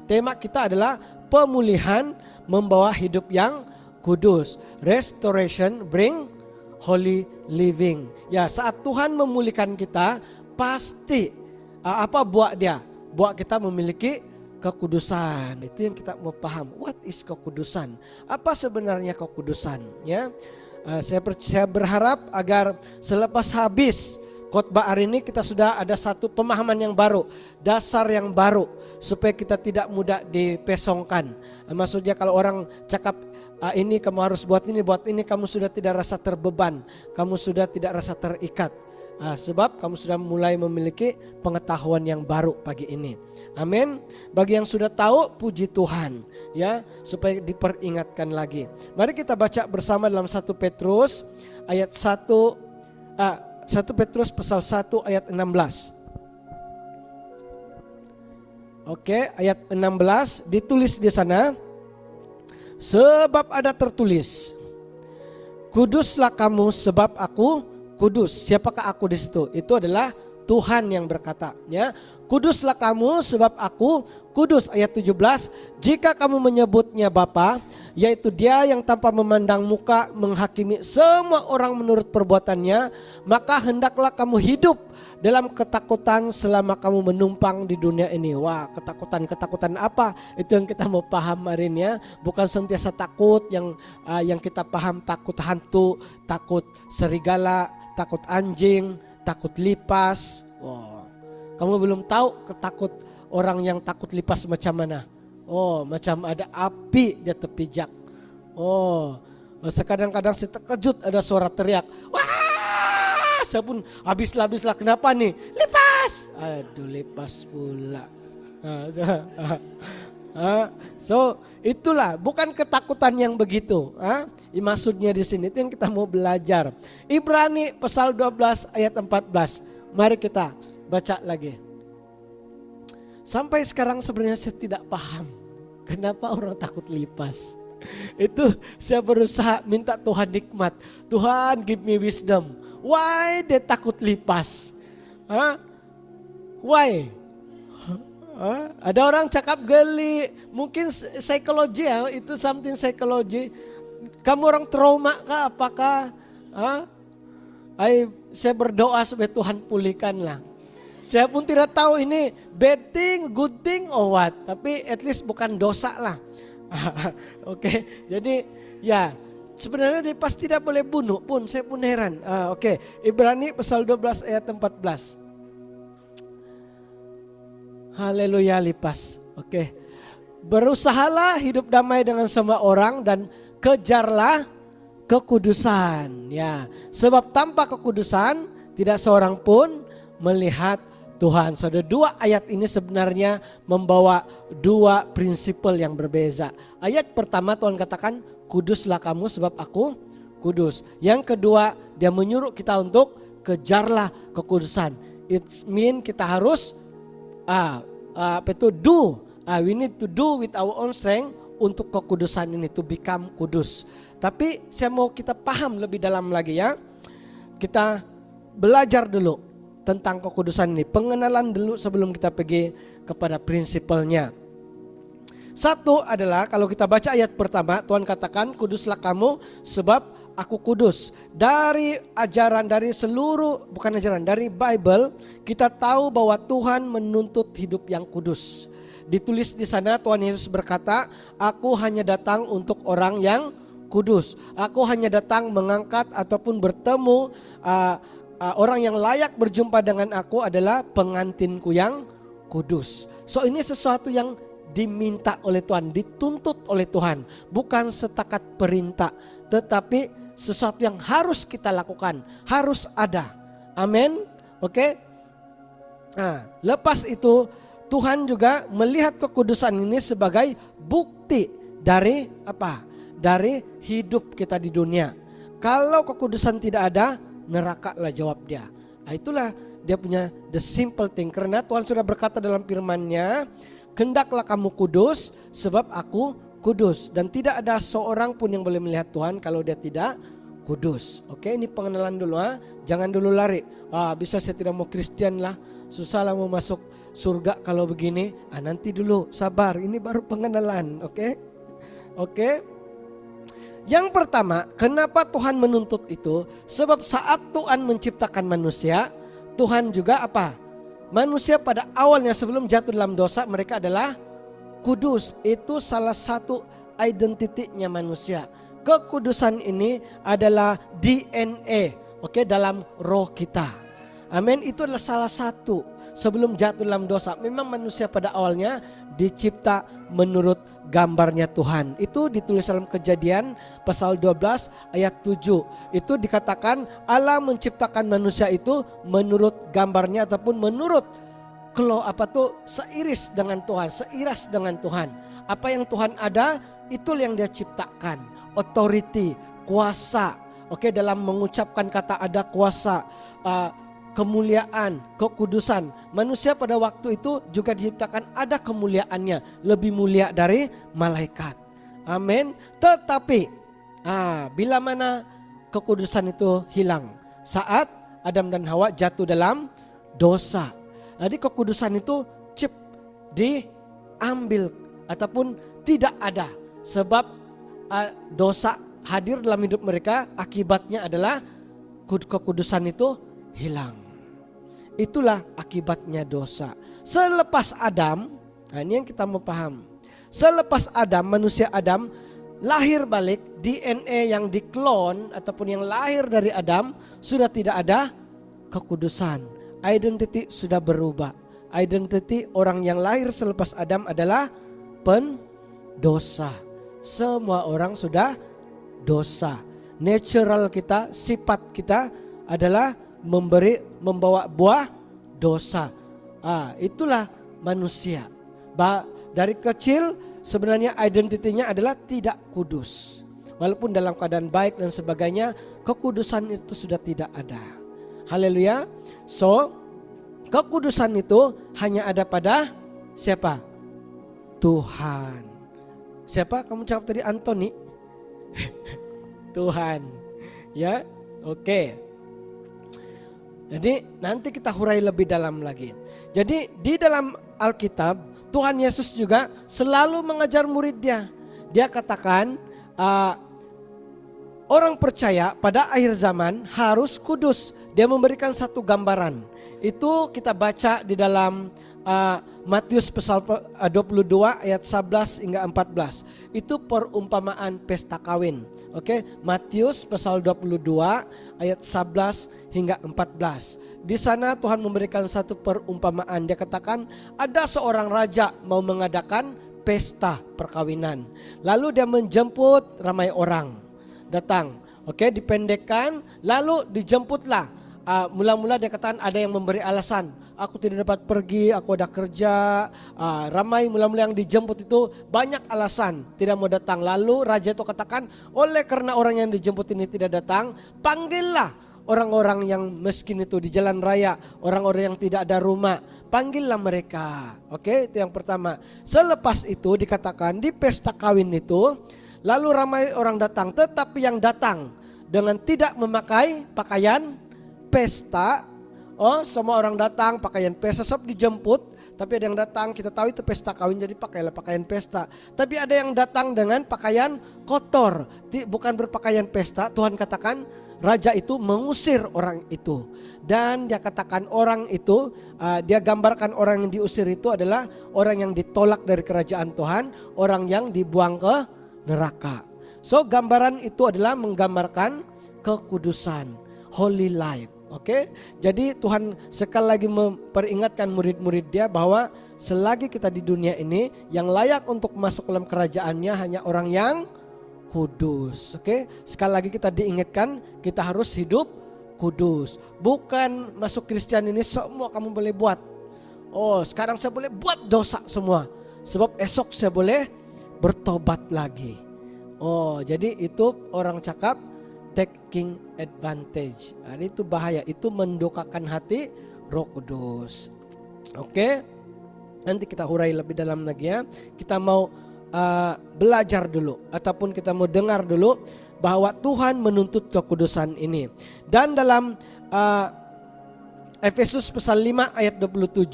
tema kita adalah pemulihan membawa hidup yang kudus. Restoration bring holy living. Ya, saat Tuhan memulihkan kita, pasti apa buat dia? Buat kita memiliki kekudusan. Itu yang kita mau paham. What is kekudusan? Apa sebenarnya kekudusan? Ya, saya berharap agar selepas habis khotbah hari ini kita sudah ada satu pemahaman yang baru, dasar yang baru, supaya kita tidak mudah dipesongkan. Maksudnya kalau orang cakap ini kamu harus buat ini, kamu sudah tidak rasa terbeban, kamu sudah tidak rasa terikat. Sebab kamu sudah mulai memiliki pengetahuan yang baru pagi ini. Amin. Bagi yang sudah tahu, puji Tuhan ya, supaya diperingatkan lagi. Mari kita baca bersama dalam 1 Petrus ayat 1 Petrus pasal 1 ayat 16. Oke, ayat 16 ditulis di sana. Sebab ada tertulis, kuduslah kamu sebab aku kudus. Siapakah aku di situ? Itu adalah Tuhan yang berkata, ya. Kuduslah kamu sebab aku kudus. Ayat 17, jika kamu menyebutnya Bapa, yaitu Dia yang tanpa memandang muka menghakimi semua orang menurut perbuatannya, maka hendaklah kamu hidup dalam ketakutan selama kamu menumpang di dunia ini. Wah, ketakutan apa? Itu yang kita mau paham hari ini ya. Bukan sentiasa takut yang kita paham, takut hantu, takut serigala, takut anjing, takut lipas. Wow. Kamu belum tahu ketakut orang yang takut lipas macam mana. Oh, macam ada api di tepi jak. Oh, sekadang-kadang saya terkejut ada suara teriak. Wah, saya pun habislah. Kenapa nih? Lipas. Aduh, lipas pula. So, itulah bukan ketakutan yang begitu. Maksudnya di sini itu yang kita mau belajar. Ibrani pasal 12 ayat 14. Mari kita baca lagi. Sampai sekarang sebenarnya saya tidak paham kenapa orang takut lipas. Itu saya berusaha minta Tuhan nikmat. Tuhan give me wisdom. Why dia takut lipas? Why? Ada orang cakap geli. Mungkin psikologi ya. Itu something psikologi. Kamu orang trauma kah? Apakah? Saya berdoa supaya Tuhan pulihkanlah. Saya pun tidak tahu ini bad thing, good thing, or what. Tapi at least bukan dosa lah. Oke, jadi ya sebenarnya lipas tidak boleh bunuh pun. Saya pun heran. Oke, Ibrani pasal 12 ayat 14. Haleluya, lipas. Oke, berusahalah hidup damai dengan semua orang dan kejarlah kekudusan. Ya, sebab tanpa kekudusan tidak seorang pun melihat Tuhan. So, dua ayat ini sebenarnya membawa dua prinsipal yang berbeza. Ayat pertama Tuhan katakan, kuduslah kamu sebab aku kudus. Yang kedua, dia menyuruh kita untuk kejarlah kekudusan. It mean kita harus we need to do with our own strength untuk kekudusan ini, to become kudus. Tapi saya mau kita paham lebih dalam lagi ya. Kita belajar dulu tentang kekudusan ini. Pengenalan dulu sebelum kita pergi kepada prinsipalnya. Satu adalah kalau kita baca ayat pertama, Tuhan katakan kuduslah kamu sebab aku kudus. Dari ajaran, dari Bible, kita tahu bahwa Tuhan menuntut hidup yang kudus. Ditulis di sana Tuhan Yesus berkata, aku hanya datang untuk orang yang kudus. Aku hanya datang mengangkat ataupun bertemu orang yang layak berjumpa dengan aku adalah pengantinku yang kudus. So ini sesuatu yang diminta oleh Tuhan, dituntut oleh Tuhan. Bukan setakat perintah, tetapi sesuatu yang harus kita lakukan, harus ada. Amin. Oke. Nah, lepas itu Tuhan juga melihat kekudusan ini sebagai bukti dari apa? Dari hidup kita di dunia. Kalau kekudusan tidak ada, neraka lah jawab dia. Nah, itulah dia punya the simple thing. Karena Tuhan sudah berkata dalam firman-Nya, hendaklah kamu kudus sebab aku kudus. Dan tidak ada seorang pun yang boleh melihat Tuhan kalau dia tidak kudus. Oke, ini pengenalan dulu. Jangan dulu lari. Bisa saya tidak mau Kristen lah. Susah lah mau masuk surga kalau begini? Nanti dulu, sabar, ini baru pengenalan, oke? Oke. Yang pertama, kenapa Tuhan menuntut itu? Sebab saat Tuhan menciptakan manusia, Tuhan juga apa? Manusia pada awalnya sebelum jatuh dalam dosa, mereka adalah kudus. Itu salah satu identitinya manusia. Kekudusan ini adalah DNA, oke, dalam roh kita. Amin. Itu adalah salah satu sebelum jatuh dalam dosa. Memang manusia pada awalnya dicipta menurut gambarnya Tuhan. Itu ditulis dalam Kejadian pasal 12 ayat 7. Itu dikatakan Allah menciptakan manusia itu menurut gambarnya ataupun menurut seiris dengan Tuhan, seiras dengan Tuhan. Apa yang Tuhan ada, itu yang dia ciptakan. Authority, kuasa. Oke, dalam mengucapkan kata ada kuasa, kemuliaan, kekudusan. Manusia pada waktu itu juga diciptakan ada kemuliaannya, lebih mulia dari malaikat. Amin. Tetapi bila mana kekudusan itu hilang? Saat Adam dan Hawa jatuh dalam dosa. Jadi kekudusan itu diambil ataupun tidak ada. Sebab dosa hadir dalam hidup mereka, akibatnya adalah kekudusan itu hilang. Itulah akibatnya dosa. Selepas Adam, ini yang kita mau paham. Selepas Adam, manusia Adam lahir balik, DNA yang diklon ataupun yang lahir dari Adam sudah tidak ada kekudusan. Identity sudah berubah. Identity orang yang lahir selepas Adam adalah pendosa. Semua orang sudah dosa. Natural kita, sifat kita adalah membawa buah dosa. Itulah manusia. Dari kecil sebenarnya identitinya adalah tidak kudus. Walaupun dalam keadaan baik dan sebagainya, kekudusan itu sudah tidak ada. Haleluya. So, kekudusan itu hanya ada pada siapa? Tuhan. Siapa? Kamu jawab tadi, Anthony? Tuhan. Ya, oke. Jadi nanti kita hurai lebih dalam lagi. Jadi di dalam Alkitab Tuhan Yesus juga selalu mengajar murid-Nya. Dia katakan orang percaya pada akhir zaman harus kudus. Dia memberikan satu gambaran. Itu kita baca di dalam Matius pasal 22 ayat 11 hingga 14. Itu perumpamaan pesta kawin. Oke, Matius pasal 22 ayat 11 hingga 14. Di sana Tuhan memberikan satu perumpamaan. Dia katakan ada seorang raja mau mengadakan pesta perkawinan. Lalu dia menjemput ramai orang datang. Oke, dipendekkan lalu dijemputlah. Mula-mula dia katakan ada yang memberi alasan. Aku tidak dapat pergi, aku ada kerja. Ramai mula-mula yang dijemput itu banyak alasan tidak mau datang. Lalu raja itu katakan, oleh karena orang yang dijemput ini tidak datang, panggillah orang-orang yang miskin itu di jalan raya, orang-orang yang tidak ada rumah, panggillah mereka. Oke, itu yang pertama. Selepas itu dikatakan di pesta kawin itu, lalu ramai orang datang, tetapi yang datang dengan tidak memakai pakaian pesta. Semua orang datang pakaian pesta, sebab dijemput. Tapi ada yang datang, kita tahu itu pesta kawin, jadi pakailah pakaian pesta. Tapi ada yang datang dengan pakaian kotor, bukan berpakaian pesta. Tuhan katakan raja itu mengusir orang itu. Dan dia katakan orang itu, dia gambarkan orang yang diusir itu adalah orang yang ditolak dari kerajaan Tuhan, orang yang dibuang ke neraka. So gambaran itu adalah menggambarkan kekudusan, holy life. Oke, jadi Tuhan sekali lagi memperingatkan murid-murid Dia bahwa selagi kita di dunia ini, yang layak untuk masuk dalam kerajaannya hanya orang yang kudus. Oke, sekali lagi kita diingatkan kita harus hidup kudus. Bukan masuk Kristen ini semua kamu boleh buat. Sekarang saya boleh buat dosa semua, sebab esok saya boleh bertobat lagi. Jadi itu orang cakap taking advantage. Itu bahaya, itu mendukakan hati Roh Kudus. Oke, nanti kita hurai lebih dalam lagi ya. Kita mau belajar dulu ataupun kita mau dengar dulu bahwa Tuhan menuntut kekudusan ini. Dan dalam Efesus pasal 5 ayat 27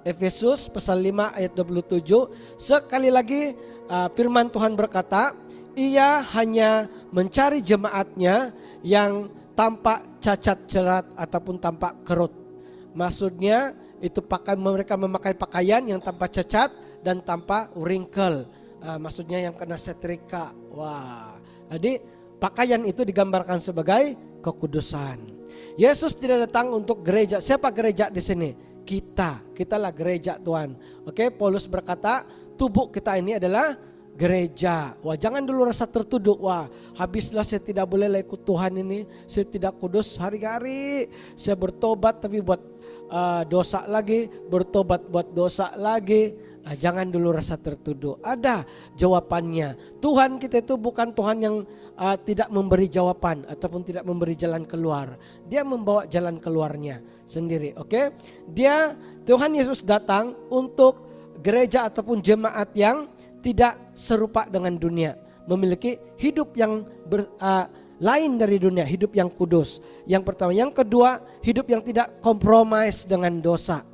Efesus pasal 5 ayat 27. Sekali lagi firman Tuhan berkata, ia hanya mencari jemaatnya yang tampak cacat cerat ataupun tampak kerut. Maksudnya itu mereka memakai pakaian yang tanpa cacat dan tanpa wrinkle. Maksudnya yang kena setrika. Wah, jadi pakaian itu digambarkan sebagai kekudusan. Yesus tidak datang untuk gereja. Siapa gereja di sini? Kitalah gereja Tuhan. Oke, Paulus berkata, tubuh kita ini adalah gereja. Wah, jangan dulu rasa tertuduh. Wah, habislah saya tidak boleh ikut Tuhan ini. Saya tidak kudus hari-hari. Saya bertobat tapi buat dosa lagi, bertobat buat dosa lagi. Jangan dulu rasa tertuduh. Ada jawabannya. Tuhan kita itu bukan Tuhan yang tidak memberi jawaban ataupun tidak memberi jalan keluar. Dia membawa jalan keluarnya sendiri. Oke? Tuhan Yesus datang untuk gereja ataupun jemaat yang tidak serupa dengan dunia, memiliki hidup yang lain dari dunia, hidup yang kudus. Yang pertama, yang kedua, hidup yang tidak compromise dengan dosa.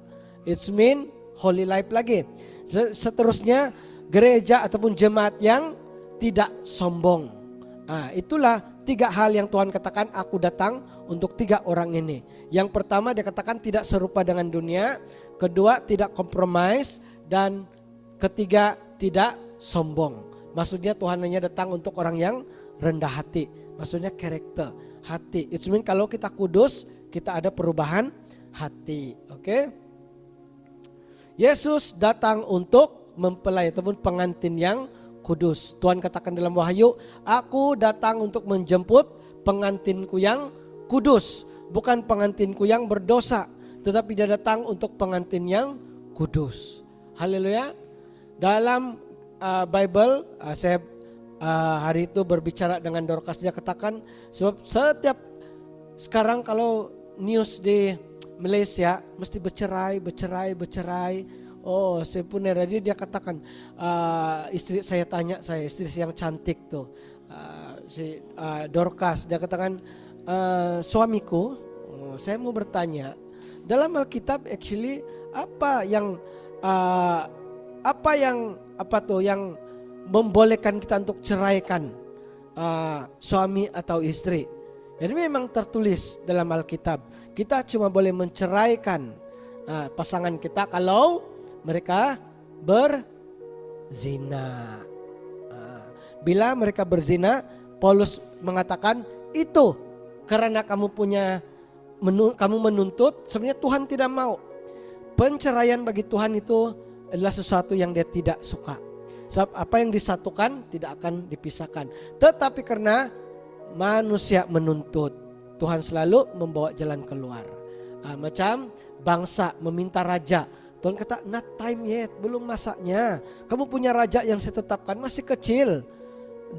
It's mean holy life lagi. Seterusnya, gereja ataupun jemaat yang tidak sombong. Itulah 3 hal yang Tuhan katakan, aku datang untuk 3 orang ini. Yang pertama dia katakan tidak serupa dengan dunia, kedua tidak compromise, dan ketiga tidak sombong. Maksudnya Tuhan hanya datang untuk orang yang rendah hati. Maksudnya karakter, hati. It means kalau kita kudus, kita ada perubahan hati. Oke? Yesus datang untuk mempelai ataupun pengantin yang kudus. Tuhan katakan dalam Wahyu, aku datang untuk menjemput pengantinku yang kudus. Bukan pengantinku yang berdosa, tetapi dia datang untuk pengantin yang kudus. Haleluya. Dalam Bible, saya hari itu berbicara dengan Dorcas, dia katakan sebab setiap sekarang kalau news di Malaysia mesti bercerai. Oh, saya pun dia katakan istri saya tanya istri yang cantik tuh si Dorcas, dia katakan suamiku, saya mau bertanya dalam Alkitab actually apa yang yang membolehkan kita untuk ceraikan suami atau istri. Jadi memang tertulis dalam Alkitab, kita cuma boleh menceraikan pasangan kita kalau mereka berzina. Bila mereka berzina, Paulus mengatakan itu karena kamu menuntut, sebenarnya Tuhan tidak mau. Penceraian bagi Tuhan itu adalah sesuatu yang dia tidak suka. Sebab apa yang disatukan tidak akan dipisahkan. Tetapi karena manusia menuntut, Tuhan selalu membawa jalan keluar. Macam bangsa meminta raja, Tuhan kata not time yet, belum masaknya. Kamu punya raja yang saya tetapkan masih kecil,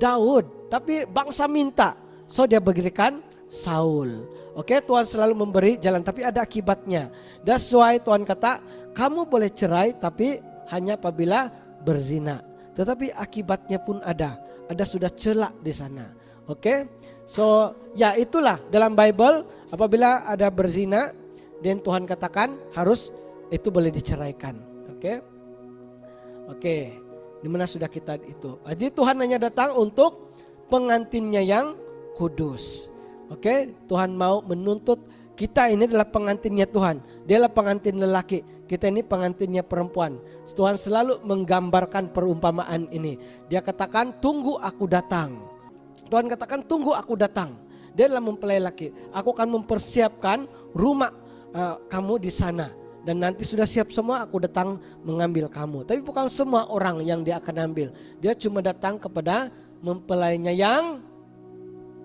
Daud. Tapi bangsa minta, so dia berikan Saul. Oke, Tuhan selalu memberi jalan, tapi ada akibatnya. That's why Tuhan kata kamu boleh cerai tapi hanya apabila berzina. Tetapi akibatnya pun ada sudah celak di sana. Oke, so ya itulah dalam Bible apabila ada berzina, dan Tuhan katakan harus itu boleh diceraikan. Oke, di mana sudah kita itu. Jadi Tuhan hanya datang untuk pengantinnya yang kudus. Oke, Tuhan mau menuntut kita ini adalah pengantinnya Tuhan. Dia adalah pengantin lelaki. Kita ini pengantinnya perempuan. Tuhan selalu menggambarkan perumpamaan ini. Dia katakan tunggu aku datang. Tuhan katakan tunggu aku datang. Dia adalah mempelai laki. Aku akan mempersiapkan rumah kamu di sana. Dan nanti sudah siap semua, aku datang mengambil kamu. Tapi bukan semua orang yang dia akan ambil. Dia cuma datang kepada mempelainya yang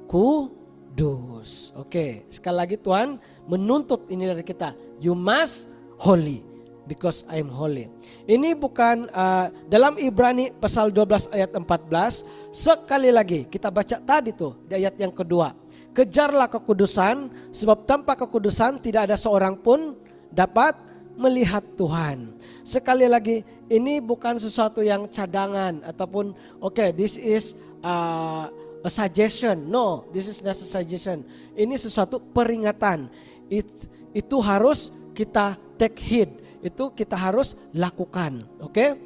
kudus. Oke, sekali lagi Tuhan menuntut ini dari kita. You must holy because I am holy. Ini bukan dalam Ibrani pasal 12 ayat 14. Sekali lagi kita baca tadi tuh di ayat yang kedua. Kejarlah kekudusan, sebab tanpa kekudusan tidak ada seorang pun dapat melihat Tuhan. Sekali lagi, ini bukan sesuatu yang cadangan ataupun this is a suggestion. No, this is not a suggestion. Ini sesuatu peringatan. Itu harus kita take heed. itu kita harus lakukan. Oke?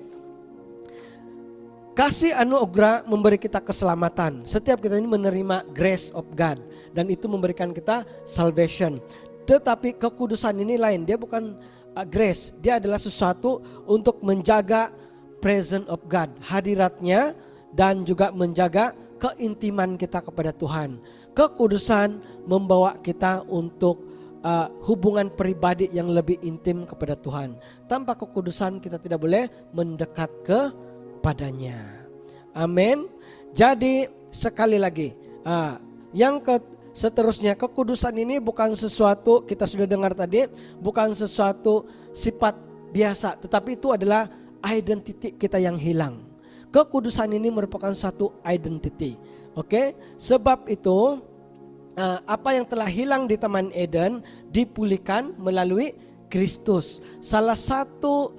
Kasih anugerah memberi kita keselamatan. Setiap kita ini menerima grace of God, dan itu memberikan kita salvation. Tetapi kekudusan ini lain, dia bukan grace, dia adalah sesuatu untuk menjaga presence of God, hadiratnya, dan juga menjaga keintiman kita kepada Tuhan. Kekudusan membawa kita untuk hubungan pribadi yang lebih intim kepada Tuhan. Tanpa kekudusan kita tidak boleh mendekat kepadanya. Amin. Jadi sekali lagi, seterusnya, kekudusan ini bukan sesuatu, kita sudah dengar tadi, bukan sesuatu sifat biasa, tetapi itu adalah identiti kita yang hilang. Kekudusan ini merupakan satu identity. Oke? Sebab itu apa yang telah hilang di Taman Eden dipulihkan melalui Kristus. Salah satu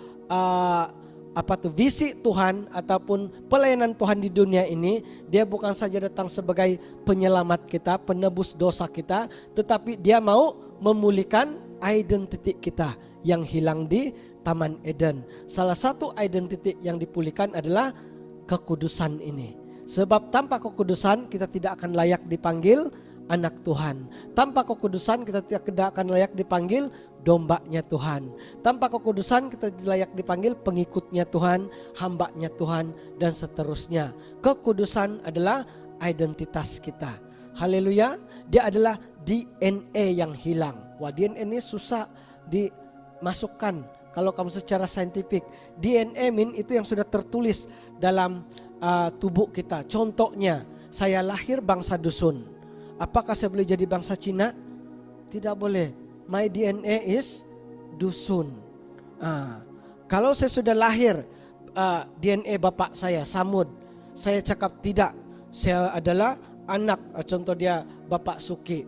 visi Tuhan ataupun pelayanan Tuhan di dunia ini, dia bukan saja datang sebagai penyelamat kita, penebus dosa kita, tetapi dia mau memulihkan identiti kita yang hilang di Taman Eden. Salah satu identiti yang dipulihkan adalah kekudusan ini. Sebab tanpa kekudusan kita tidak akan layak dipanggil anak Tuhan. Tanpa kekudusan kita tidak akan layak dipanggil dombanya Tuhan. Tanpa kekudusan kita tidak layak dipanggil pengikutnya Tuhan, hambanya Tuhan, dan seterusnya. Kekudusan adalah identitas kita. Haleluya. Dia adalah DNA yang hilang. Wah, DNA ini susah dimasukkan kalau kamu secara saintifik. DNA itu yang sudah tertulis dalam tubuh kita. Contohnya, saya lahir bangsa dusun. Apakah saya boleh jadi bangsa Cina? Tidak boleh. My DNA is dusun. Kalau saya sudah lahir DNA bapak saya Samud, saya cakap tidak, saya adalah anak, contoh dia Bapak Suki.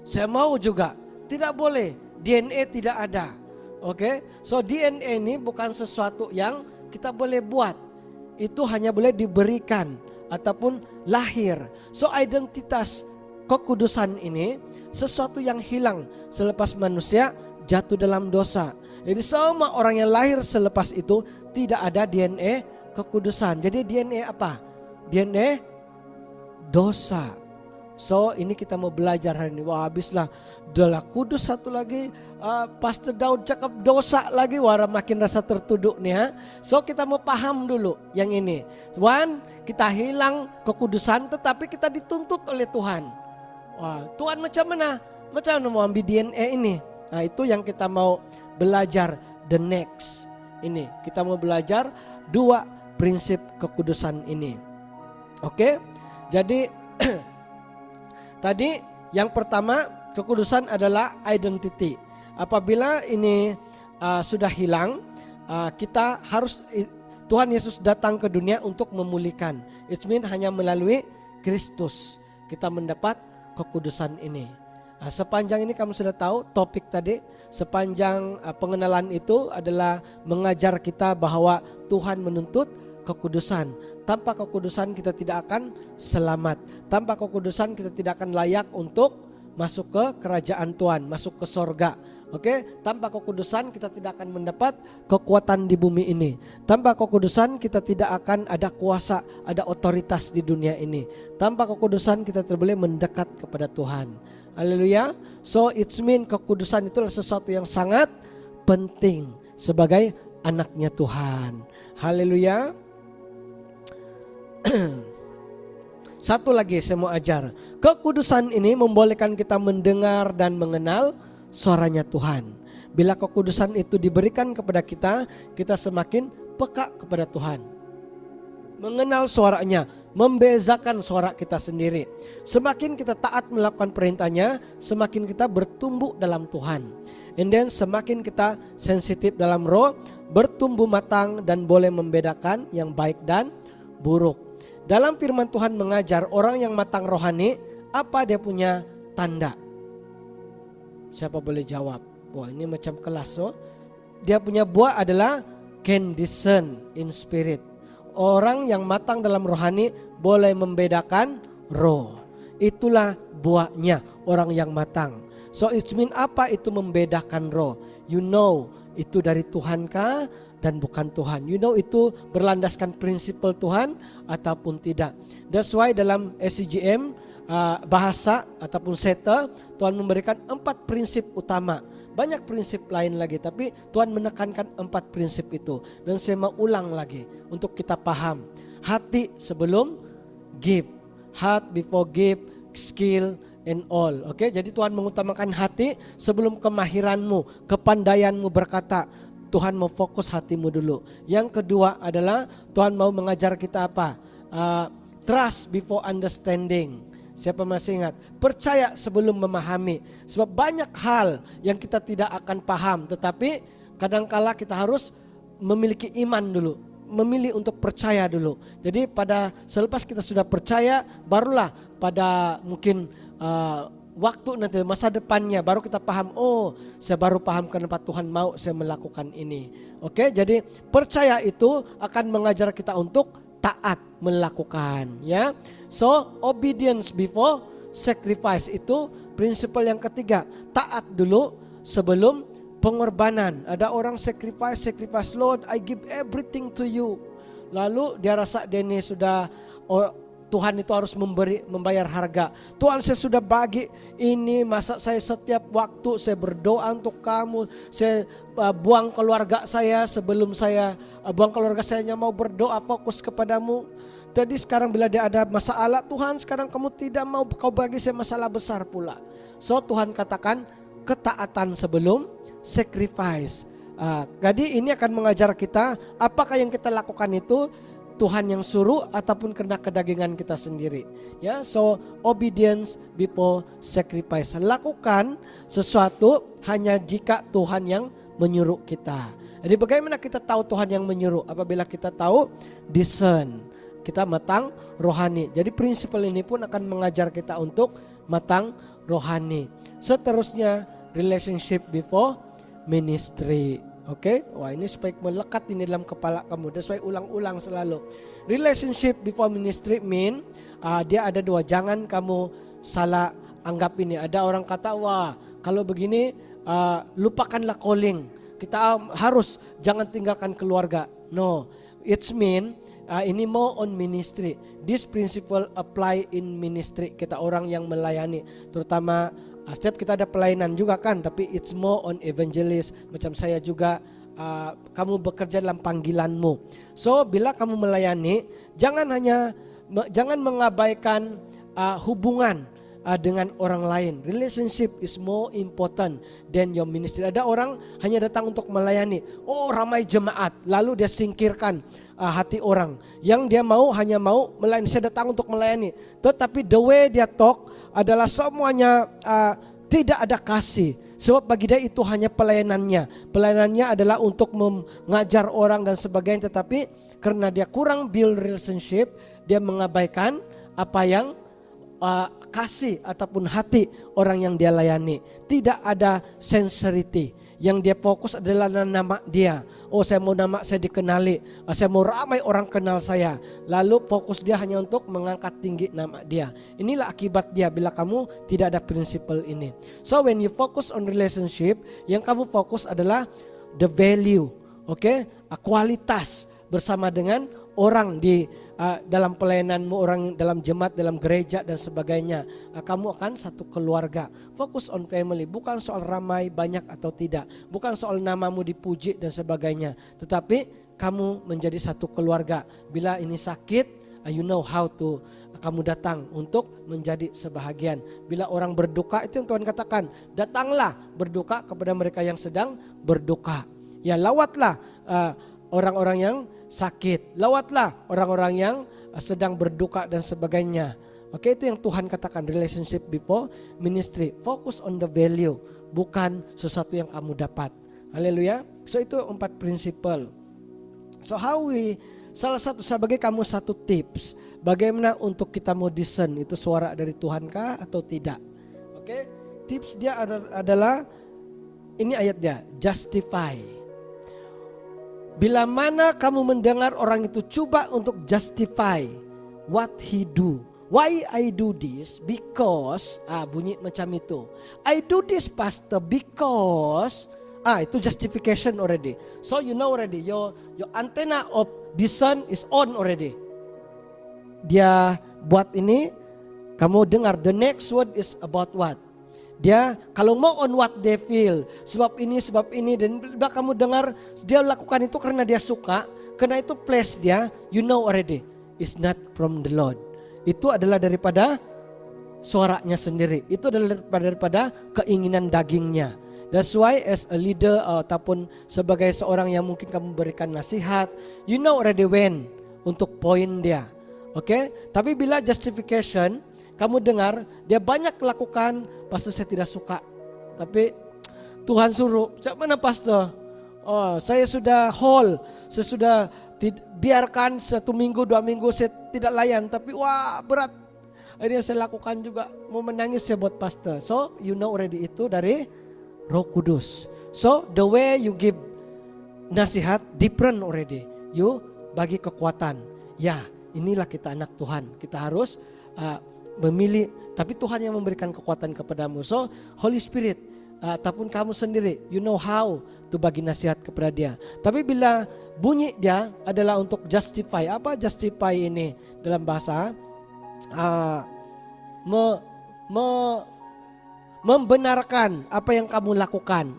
Saya mau juga, tidak boleh. DNA tidak ada. Oke? So DNA ini bukan sesuatu yang kita boleh buat. Itu hanya boleh diberikan ataupun lahir. So identitas kekudusan ini sesuatu yang hilang selepas manusia jatuh dalam dosa. Jadi semua orang yang lahir selepas itu tidak ada DNA kekudusan. Jadi DNA apa? DNA dosa. So ini kita mau belajar hari ini. Wah, habislah dola kudus satu lagi, Pastor Daud cakap dosa lagi, wah makin rasa tertuduh nih ha. So kita mau paham dulu yang ini. One, kita hilang kekudusan tetapi kita dituntut oleh Tuhan. Wah, Tuhan macam mana? Macam mana mau ambil DNA ini? Nah, itu yang kita mau belajar the next. Ini kita mau belajar dua prinsip kekudusan ini. Oke? Jadi tadi yang pertama, kekudusan adalah identity. Apabila ini sudah hilang, kita harus, Tuhan Yesus datang ke dunia untuk memulihkan. It means hanya melalui Kristus kita mendapat kekudusan ini. Sepanjang ini kamu sudah tahu topik tadi, sepanjang pengenalan itu adalah mengajar kita bahwa Tuhan menuntut kekudusan. Tanpa kekudusan kita tidak akan selamat. Tanpa kekudusan kita tidak akan layak untuk masuk ke kerajaan Tuhan, masuk ke sorga. Oke, tanpa kekudusan kita tidak akan mendapat kekuatan di bumi ini. Tanpa kekudusan kita tidak akan ada kuasa, ada otoritas di dunia ini. Tanpa kekudusan kita tidak boleh mendekat kepada Tuhan. Haleluya. So it means kekudusan itulah sesuatu yang sangat penting sebagai anaknya Tuhan. Haleluya. Satu lagi saya mau ajar. Kekudusan ini membolehkan kita mendengar dan mengenal suaranya Tuhan. Bila kekudusan itu diberikan kepada kita, kita semakin peka kepada Tuhan. Mengenal suaranya, membezakan suara kita sendiri. Semakin kita taat melakukan perintahnya, semakin kita bertumbuh dalam Tuhan. And then semakin kita sensitif dalam roh, bertumbuh matang dan boleh membedakan yang baik dan buruk. Dalam firman Tuhan mengajar orang yang matang rohani, apa dia punya tanda? Siapa boleh jawab? Wah, ini macam kelas. Oh. Dia punya buah adalah can discern in spirit. Orang yang matang dalam rohani boleh membedakan roh. Itulah buahnya orang yang matang. So it means apa itu membedakan roh? You know itu dari Tuhan kah dan bukan Tuhan. You know itu berlandaskan prinsipal Tuhan ataupun tidak. That's why dalam SCGM bahasa ataupun SETA Tuhan memberikan 4 prinsip utama. Banyak prinsip lain lagi, tapi Tuhan menekankan 4 prinsip itu. Dan saya mau ulang lagi untuk kita paham. Hati sebelum give, heart before give, skill and all. Oke, jadi Tuhan mengutamakan hati sebelum kemahiranmu, kepandaianmu berkata. Tuhan mau fokus hatimu dulu. Yang kedua adalah Tuhan mau mengajar kita apa? Trust before understanding. Siapa masih ingat? Percaya sebelum memahami. Sebab banyak hal yang kita tidak akan paham, tetapi kadangkala kita harus memiliki iman dulu, memilih untuk percaya dulu. Jadi selepas kita sudah percaya, barulah pada mungkin waktu nanti masa depannya baru kita paham, oh saya baru paham kenapa Tuhan mau saya melakukan ini. Oke, jadi percaya itu akan mengajar kita untuk taat melakukan, ya. So obedience before sacrifice itu prinsip yang ketiga. Taat dulu sebelum pengorbanan. Ada orang sacrifice, Lord I give everything to you. Lalu dia rasa dia ini sudah Tuhan itu harus membayar harga. Tuhan saya sudah bagi ini, masa saya setiap waktu saya berdoa untuk kamu. Saya buang keluarga saya sebelum saya buang keluarga saya hanya mau berdoa fokus kepadamu. Jadi sekarang bila dia ada masalah, Tuhan sekarang kamu tidak mau kau bagi saya masalah besar pula. So Tuhan katakan ketaatan sebelum sacrifice. Jadi ini akan mengajar kita apakah yang kita lakukan itu Tuhan yang suruh ataupun karena kedagingan kita sendiri. Ya, so obedience before sacrifice. Lakukan sesuatu hanya jika Tuhan yang menyuruh kita. Jadi bagaimana kita tahu Tuhan yang menyuruh? Apabila kita tahu discern, kita matang rohani. Jadi prinsip ini pun akan mengajar kita untuk matang rohani. Seterusnya relationship before ministry. Oke, wah ini supaya melekat ini dalam kepala kamu. Dan supaya ulang-ulang selalu. Relationship before ministry mean dia ada 2. Jangan kamu salah anggap ini. Ada orang kata, wah kalau begini lupakanlah calling. Kita harus jangan tinggalkan keluarga. No, it's mean ini more on ministry. This principle apply in ministry. Kita orang yang melayani, terutama setiap kita ada pelayanan juga kan, tapi it's more on evangelist. Macam saya juga, kamu bekerja dalam panggilanmu. So bila kamu melayani, jangan mengabaikan hubungan dengan orang lain. Relationship is more important than your ministry. Ada orang hanya datang untuk melayani. Oh ramai jemaat, lalu dia singkirkan hati orang. Yang dia hanya mau melayani. Saya datang untuk melayani. Tetapi the way dia talk adalah semuanya tidak ada kasih. Sebab bagi dia itu hanya pelayanannya. Pelayanannya adalah untuk mengajar orang dan sebagainya. Tetapi karena dia kurang build relationship, dia mengabaikan apa yang kasih ataupun hati orang yang dia layani. Tidak ada sincerity. Yang dia fokus adalah nama dia. Oh saya mau nama saya dikenali, saya mau ramai orang kenal saya. Lalu fokus dia hanya untuk mengangkat tinggi nama dia. Inilah akibat dia bila kamu tidak ada prinsipal ini. So when you focus on relationship, yang kamu fokus adalah the value, okay? Kualitas bersama dengan orang di dalam pelayananmu, orang dalam jemaat, dalam gereja dan sebagainya. Kamu akan satu keluarga. Fokus on family, bukan soal ramai, banyak atau tidak, bukan soal namamu dipuji dan sebagainya, tetapi kamu menjadi satu keluarga. Bila ini sakit, you know how to, kamu datang untuk menjadi sebahagian. Bila orang berduka, itu yang Tuhan katakan, datanglah berduka kepada mereka yang sedang berduka. Ya lawatlah orang-orang yang sakit, lawatlah orang-orang yang sedang berduka dan sebagainya. Oke, itu yang Tuhan katakan, relationship before ministry. Focus on the value, bukan sesuatu yang kamu dapat. Haleluya. So itu 4 prinsipal. So salah satu sebagai kamu satu tips bagaimana untuk kita mau discern itu suara dari Tuhan kah atau tidak. Oke, tips dia adalah ini ayat dia, justify. Bila mana kamu mendengar orang itu coba untuk justify what he do. Why I do this? Because bunyi macam itu. I do this pastor because Itu justification already. So you know already, your antenna of discern is on already. Dia buat ini, kamu dengar the next word is about what? Dia kalau mau on what they feel, sebab ini dan kamu dengar dia lakukan itu karena dia suka, karena itu place dia, you know already it's not from the Lord. Itu adalah daripada suaranya sendiri, itu adalah daripada keinginan dagingnya. That's why as a leader ataupun sebagai seorang yang mungkin kamu berikan nasihat, you know already when untuk poin dia. Oke? Tapi bila justification kamu dengar dia banyak lakukan, pastor saya tidak suka. Tapi Tuhan suruh, "Cak mana pastor? Saya sudah saya sudah biarkan 1 minggu 2 minggu saya tidak layan, tapi wah berat. Akhirnya saya lakukan juga, mau menangis saya buat pastor." So you know already itu dari Roh Kudus. So the way you give nasihat different already. You bagi kekuatan. Ya, inilah kita anak Tuhan. Kita harus memilih, tapi Tuhan yang memberikan kekuatan kepadamu. So Holy Spirit ataupun kamu sendiri, you know how to bagi nasihat kepada dia. Tapi bila bunyi dia adalah untuk justify. Apa justify ini dalam bahasa? Membenarkan apa yang kamu lakukan.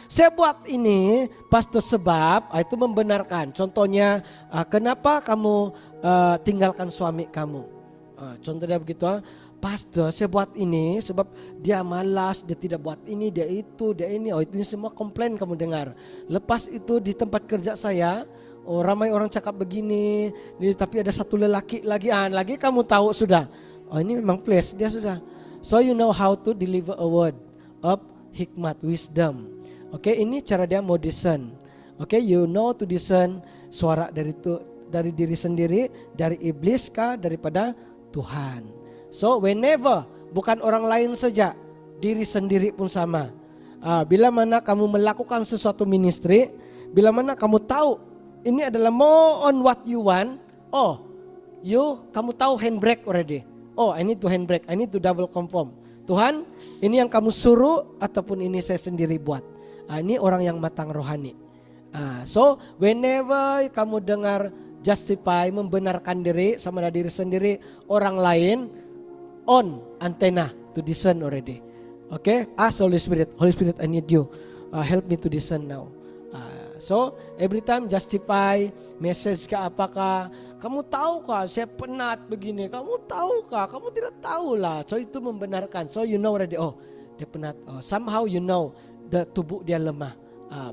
Saya buat ini pastor sebab itu membenarkan. Contohnya kenapa kamu tinggalkan suami kamu? Contohnya begitu, pastor saya buat ini sebab dia malas, dia tidak buat ini, dia itu, dia ini. Itu semua komplain kamu dengar. Lepas itu di tempat kerja saya, ramai orang cakap begini, tapi ada satu lelaki lagi kamu tahu sudah. Ini memang flesh dia sudah. So you know how to deliver a word of hikmat, wisdom. Oke, ini cara dia mau discern. Oke, you know to discern suara dari diri sendiri, dari iblis kah, daripada Tuhan. So whenever, bukan orang lain saja, diri sendiri pun sama. Bila mana kamu melakukan sesuatu ministry, bila mana kamu tahu ini adalah more on what you want, kamu tahu handbrake already. I need to handbrake, I need to double confirm. Tuhan, ini yang kamu suruh ataupun ini saya sendiri buat. Ini orang yang matang rohani. So whenever kamu dengar justify, membenarkan diri sama diri sendiri, orang lain, on antenna to discern already. Okay, ask Holy Spirit, Holy Spirit I need you, help me to discern now. So every time justify, message ka apakah, kamu tahu kah saya penat begini, kamu tahu kah, kamu tidak tahu lah. So itu membenarkan, so you know already, dia penat, somehow you know tubuh dia lemah.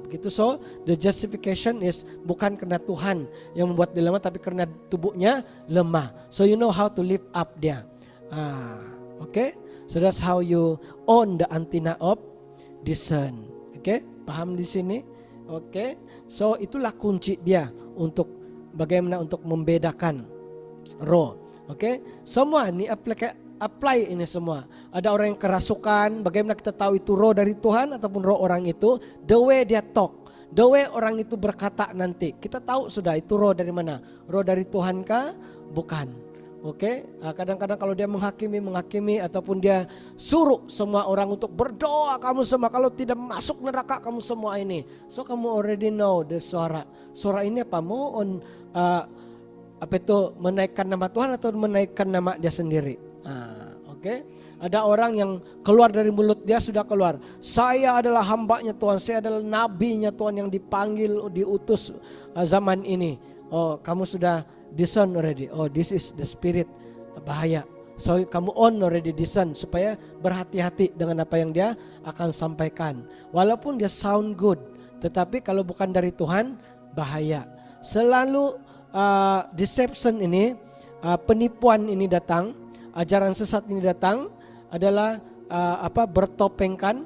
Begitu. So the justification is bukan karena Tuhan yang membuat dia lemah, tapi karena tubuhnya lemah. So you know how to lift up dia. Okay, so that's how you own the antenna of discern. Okay, paham di sini? Okay, so itulah kunci dia untuk bagaimana untuk membedakan roh. Okay, semua ini apply ini semua. Ada orang yang kerasukan, bagaimana kita tahu itu roh dari Tuhan ataupun roh orang itu? The way dia talk, the way orang itu berkata nanti. Kita tahu sudah itu roh dari mana? Roh dari Tuhan kah? Bukan. Oke, kadang-kadang kalau dia menghakimi ataupun dia suruh semua orang untuk berdoa, kamu semua kalau tidak masuk neraka kamu semua ini. So kamu already know the suara. Suara ini apa? Mau menaikkan nama Tuhan atau menaikkan nama dia sendiri? Oke. Ada orang yang keluar dari mulut dia sudah keluar, saya adalah hambanya Tuhan, saya adalah nabinya Tuhan yang dipanggil, diutus zaman ini. Kamu sudah discern already. This is the spirit, bahaya. So kamu on already discern supaya berhati-hati dengan apa yang dia akan sampaikan. Walaupun dia sound good, tetapi kalau bukan dari Tuhan bahaya. Selalu deception ini, penipuan ini datang, ajaran sesat ini datang adalah bertopengkan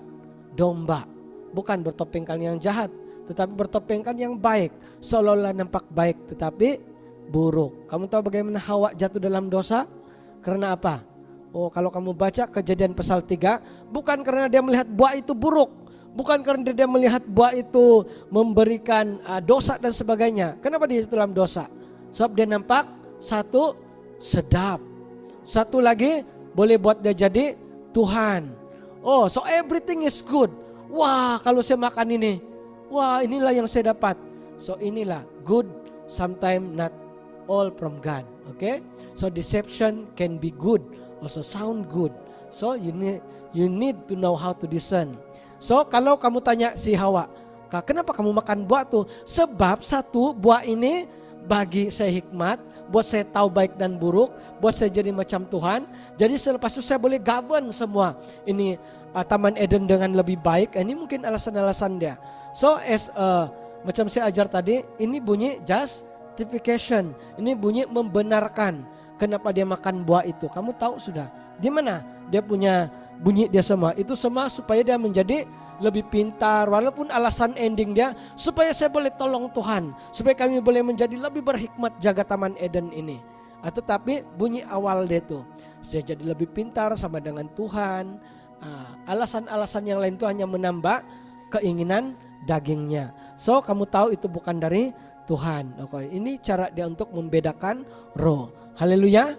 domba. Bukan bertopengkan yang jahat, tetapi bertopengkan yang baik. Seolah-olah nampak baik tetapi buruk. Kamu tahu bagaimana Hawa jatuh dalam dosa? Karena apa? Kalau kamu baca Kejadian pasal 3, bukan karena dia melihat buah itu buruk, bukan karena dia melihat buah itu memberikan dosa dan sebagainya. Kenapa dia jatuh dalam dosa? Sebab dia nampak satu sedap, satu lagi boleh buat dia jadi Tuhan. So everything is good. Wah, kalau saya makan ini, wah inilah yang saya dapat. So inilah good, sometimes not all from God. Okay? So deception can be good, also sound good. So you need to know how to discern. So kalau kamu tanya si Hawa, kenapa kamu makan buah tuh? Sebab satu, buah ini bagi saya hikmat, buat saya tahu baik dan buruk, buat saya jadi macam Tuhan. Jadi selepas itu saya boleh govern semua ini Taman Eden dengan lebih baik. Ini mungkin alasan-alasan dia. So macam saya ajar tadi, ini bunyi justification. Ini bunyi membenarkan kenapa dia makan buah itu. Kamu tahu sudah. Di mana dia punya bunyi dia semua. Itu semua supaya dia menjadi lebih pintar, walaupun alasan ending dia supaya saya boleh tolong Tuhan, supaya kami boleh menjadi lebih berhikmat jaga Taman Eden ini. Tetapi bunyi awal dia tuh, saya jadi lebih pintar sama dengan Tuhan. Alasan-alasan yang lain itu hanya menambah keinginan dagingnya. So kamu tahu itu bukan dari Tuhan. Oke, ini cara dia untuk membedakan roh. Haleluya.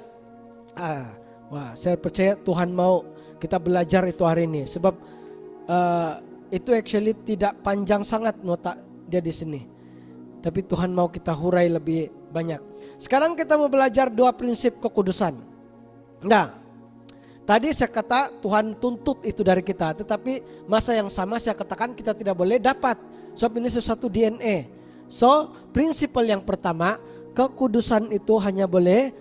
Wah, saya percaya Tuhan mau kita belajar itu hari ini, sebab itu actually tidak panjang sangat nota dia di sini. Tapi Tuhan mau kita hurai lebih banyak. Sekarang kita mau belajar 2 prinsip kekudusan. Nah, tadi saya kata Tuhan tuntut itu dari kita, tetapi masa yang sama saya katakan kita tidak boleh dapat. Sebab ini sesuatu DNA. So, prinsip yang pertama, kekudusan itu hanya boleh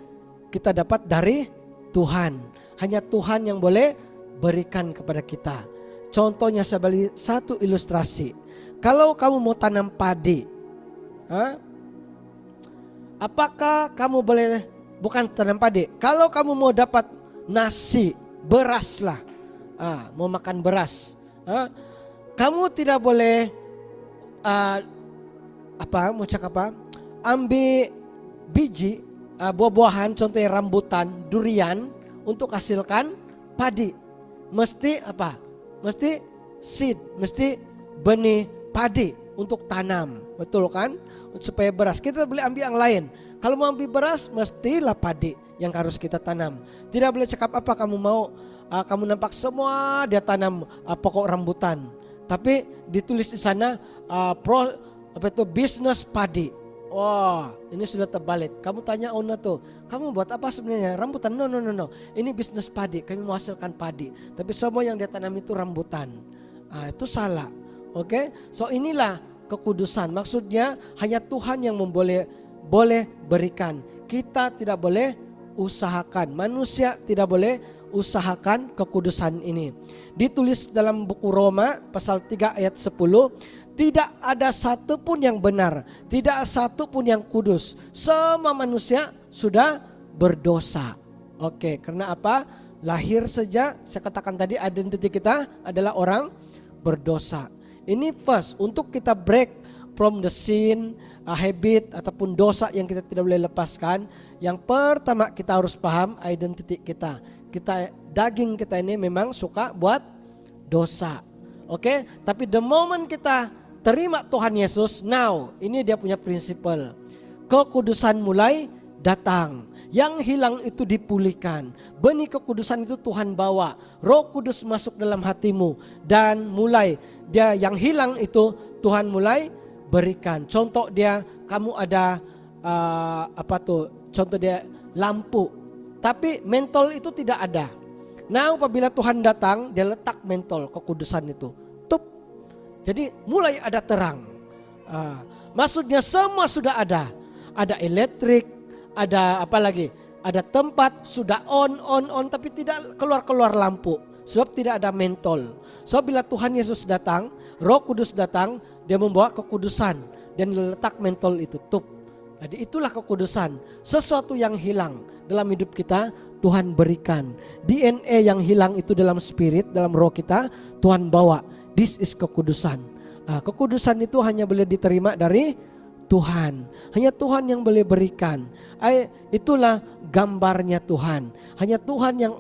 kita dapat dari Tuhan. Hanya Tuhan yang boleh berikan kepada kita. Contohnya saya beri satu ilustrasi. Kalau kamu mau tanam padi, apakah kamu boleh, bukan tanam padi, kalau kamu mau dapat nasi, beras lah, mau makan beras, kamu tidak boleh ambil biji buah-buahan, contohnya rambutan, durian untuk hasilkan padi. Mesti apa? Mesti seed, mesti benih padi untuk tanam, betul kan? Supaya beras, kita boleh ambil yang lain. Kalau mau ambil beras, mestilah padi yang harus kita tanam. Tidak boleh cakap apa kamu mau, kamu nampak semua dia tanam pokok rambutan, tapi ditulis di sana bisnis padi. Wah, ini sudah terbalik. Kamu tanya owner tuh, kamu buat apa sebenarnya? Rambutan? No. Ini bisnis padi, kami menghasilkan padi. Tapi semua yang dia tanam itu rambutan. Itu salah. Oke? So inilah kekudusan. Maksudnya hanya Tuhan yang boleh berikan. Kita tidak boleh usahakan. Manusia tidak boleh usahakan kekudusan ini. Ditulis dalam buku Roma pasal 3 ayat 10. Tidak ada satu pun yang benar, tidak satu pun yang kudus. Semua manusia sudah berdosa. Oke, karena apa? Lahir saja, saya katakan tadi identitas kita adalah orang berdosa. Ini first, untuk kita break from the sin, habit ataupun dosa yang kita tidak boleh lepaskan. Yang pertama kita harus paham identitas kita. Daging kita ini memang suka buat dosa. Oke, tapi the moment kita terima Tuhan Yesus, now ini dia punya prinsipal. Kekudusan mulai datang. Yang hilang itu dipulihkan. Benih kekudusan itu Tuhan bawa. Roh Kudus masuk dalam hatimu. Dan mulai dia yang hilang itu Tuhan mulai berikan. Contoh dia, kamu ada contoh dia lampu. Tapi mentol itu tidak ada. Nah apabila Tuhan datang, dia letak mentol kekudusan itu. Jadi mulai ada terang. Maksudnya semua sudah ada. Ada elektrik, ada apa lagi? Ada tempat sudah on, tapi tidak keluar lampu. Sebab tidak ada mentol. So bila Tuhan Yesus datang, Roh Kudus datang, dia membawa kekudusan dan letak mentol itu tutup. Jadi itulah kekudusan. Sesuatu yang hilang dalam hidup kita, Tuhan berikan. DNA yang hilang itu dalam spirit, dalam roh kita, Tuhan bawa. This is kekudusan. Kekudusan itu hanya boleh diterima dari Tuhan. Hanya Tuhan yang boleh berikan. Itulah gambarnya Tuhan. Hanya Tuhan yang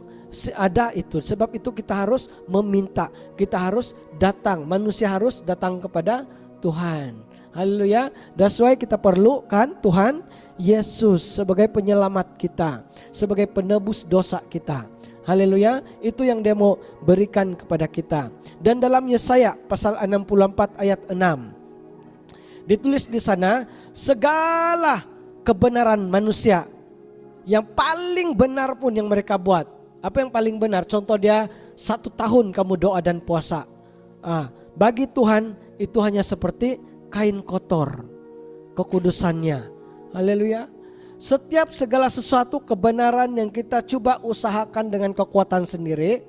ada itu. Sebab itu kita harus meminta. Kita harus datang. Manusia harus datang kepada Tuhan. Haleluya. That's why kita perlukan Tuhan Yesus sebagai penyelamat kita. Sebagai penebus dosa kita. Haleluya, itu yang dia mau berikan kepada kita. Dan dalam Yesaya pasal 64 ayat 6. Ditulis di sana segala kebenaran manusia. Yang paling benar pun yang mereka buat. Apa yang paling benar? Contoh dia 1 tahun kamu doa dan puasa. Bagi Tuhan itu hanya seperti kain kotor. Kekudusannya. Haleluya. Setiap segala sesuatu kebenaran yang kita coba usahakan dengan kekuatan sendiri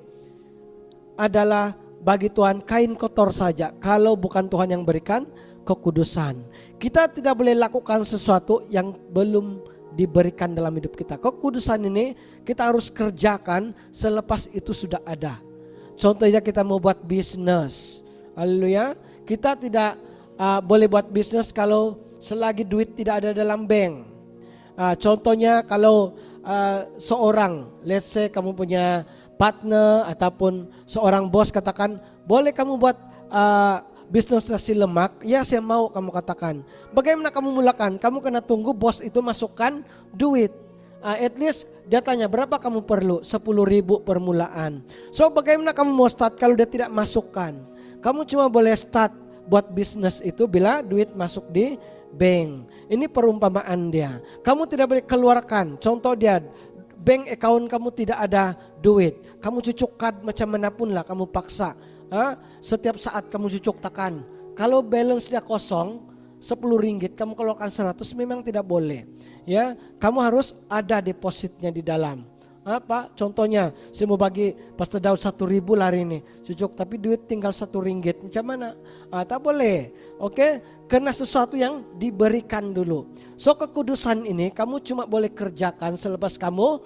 adalah bagi Tuhan kain kotor saja. Kalau bukan Tuhan yang berikan kekudusan. Kita tidak boleh lakukan sesuatu yang belum diberikan dalam hidup kita. Kekudusan ini kita harus kerjakan selepas itu sudah ada. Contohnya kita mau buat bisnis. Haleluya. Kita tidak boleh buat bisnis kalau selagi duit tidak ada dalam bank. Contohnya kalau seorang, let's say kamu punya partner ataupun seorang bos katakan, boleh kamu buat bisnis nasi lemak? Ya saya mau, kamu katakan. Bagaimana kamu mulakan? Kamu kena tunggu bos itu masukkan duit. At least dia tanya berapa kamu perlu? 10.000 permulaan. So bagaimana kamu mau start kalau dia tidak masukkan? Kamu cuma boleh start buat bisnis itu bila duit masuk di bank. Ini perumpamaan dia. Kamu tidak boleh keluarkan. Contoh dia, bank account kamu tidak ada duit. Kamu cucukkan macam manapun lah kamu paksa. Setiap saat kamu cucuk tekan. Kalau balance dia kosong, 10 ringgit kamu keluarkan 100 memang tidak boleh. Ya, kamu harus ada depositnya di dalam. Apa? Contohnya, saya mau bagi Pastor Daud 1.000 hari ini, cucuk tapi duit tinggal 1 ringgit. Macam mana? Tak boleh. Oke, karena sesuatu yang diberikan dulu. So kekudusan ini kamu cuma boleh kerjakan selepas kamu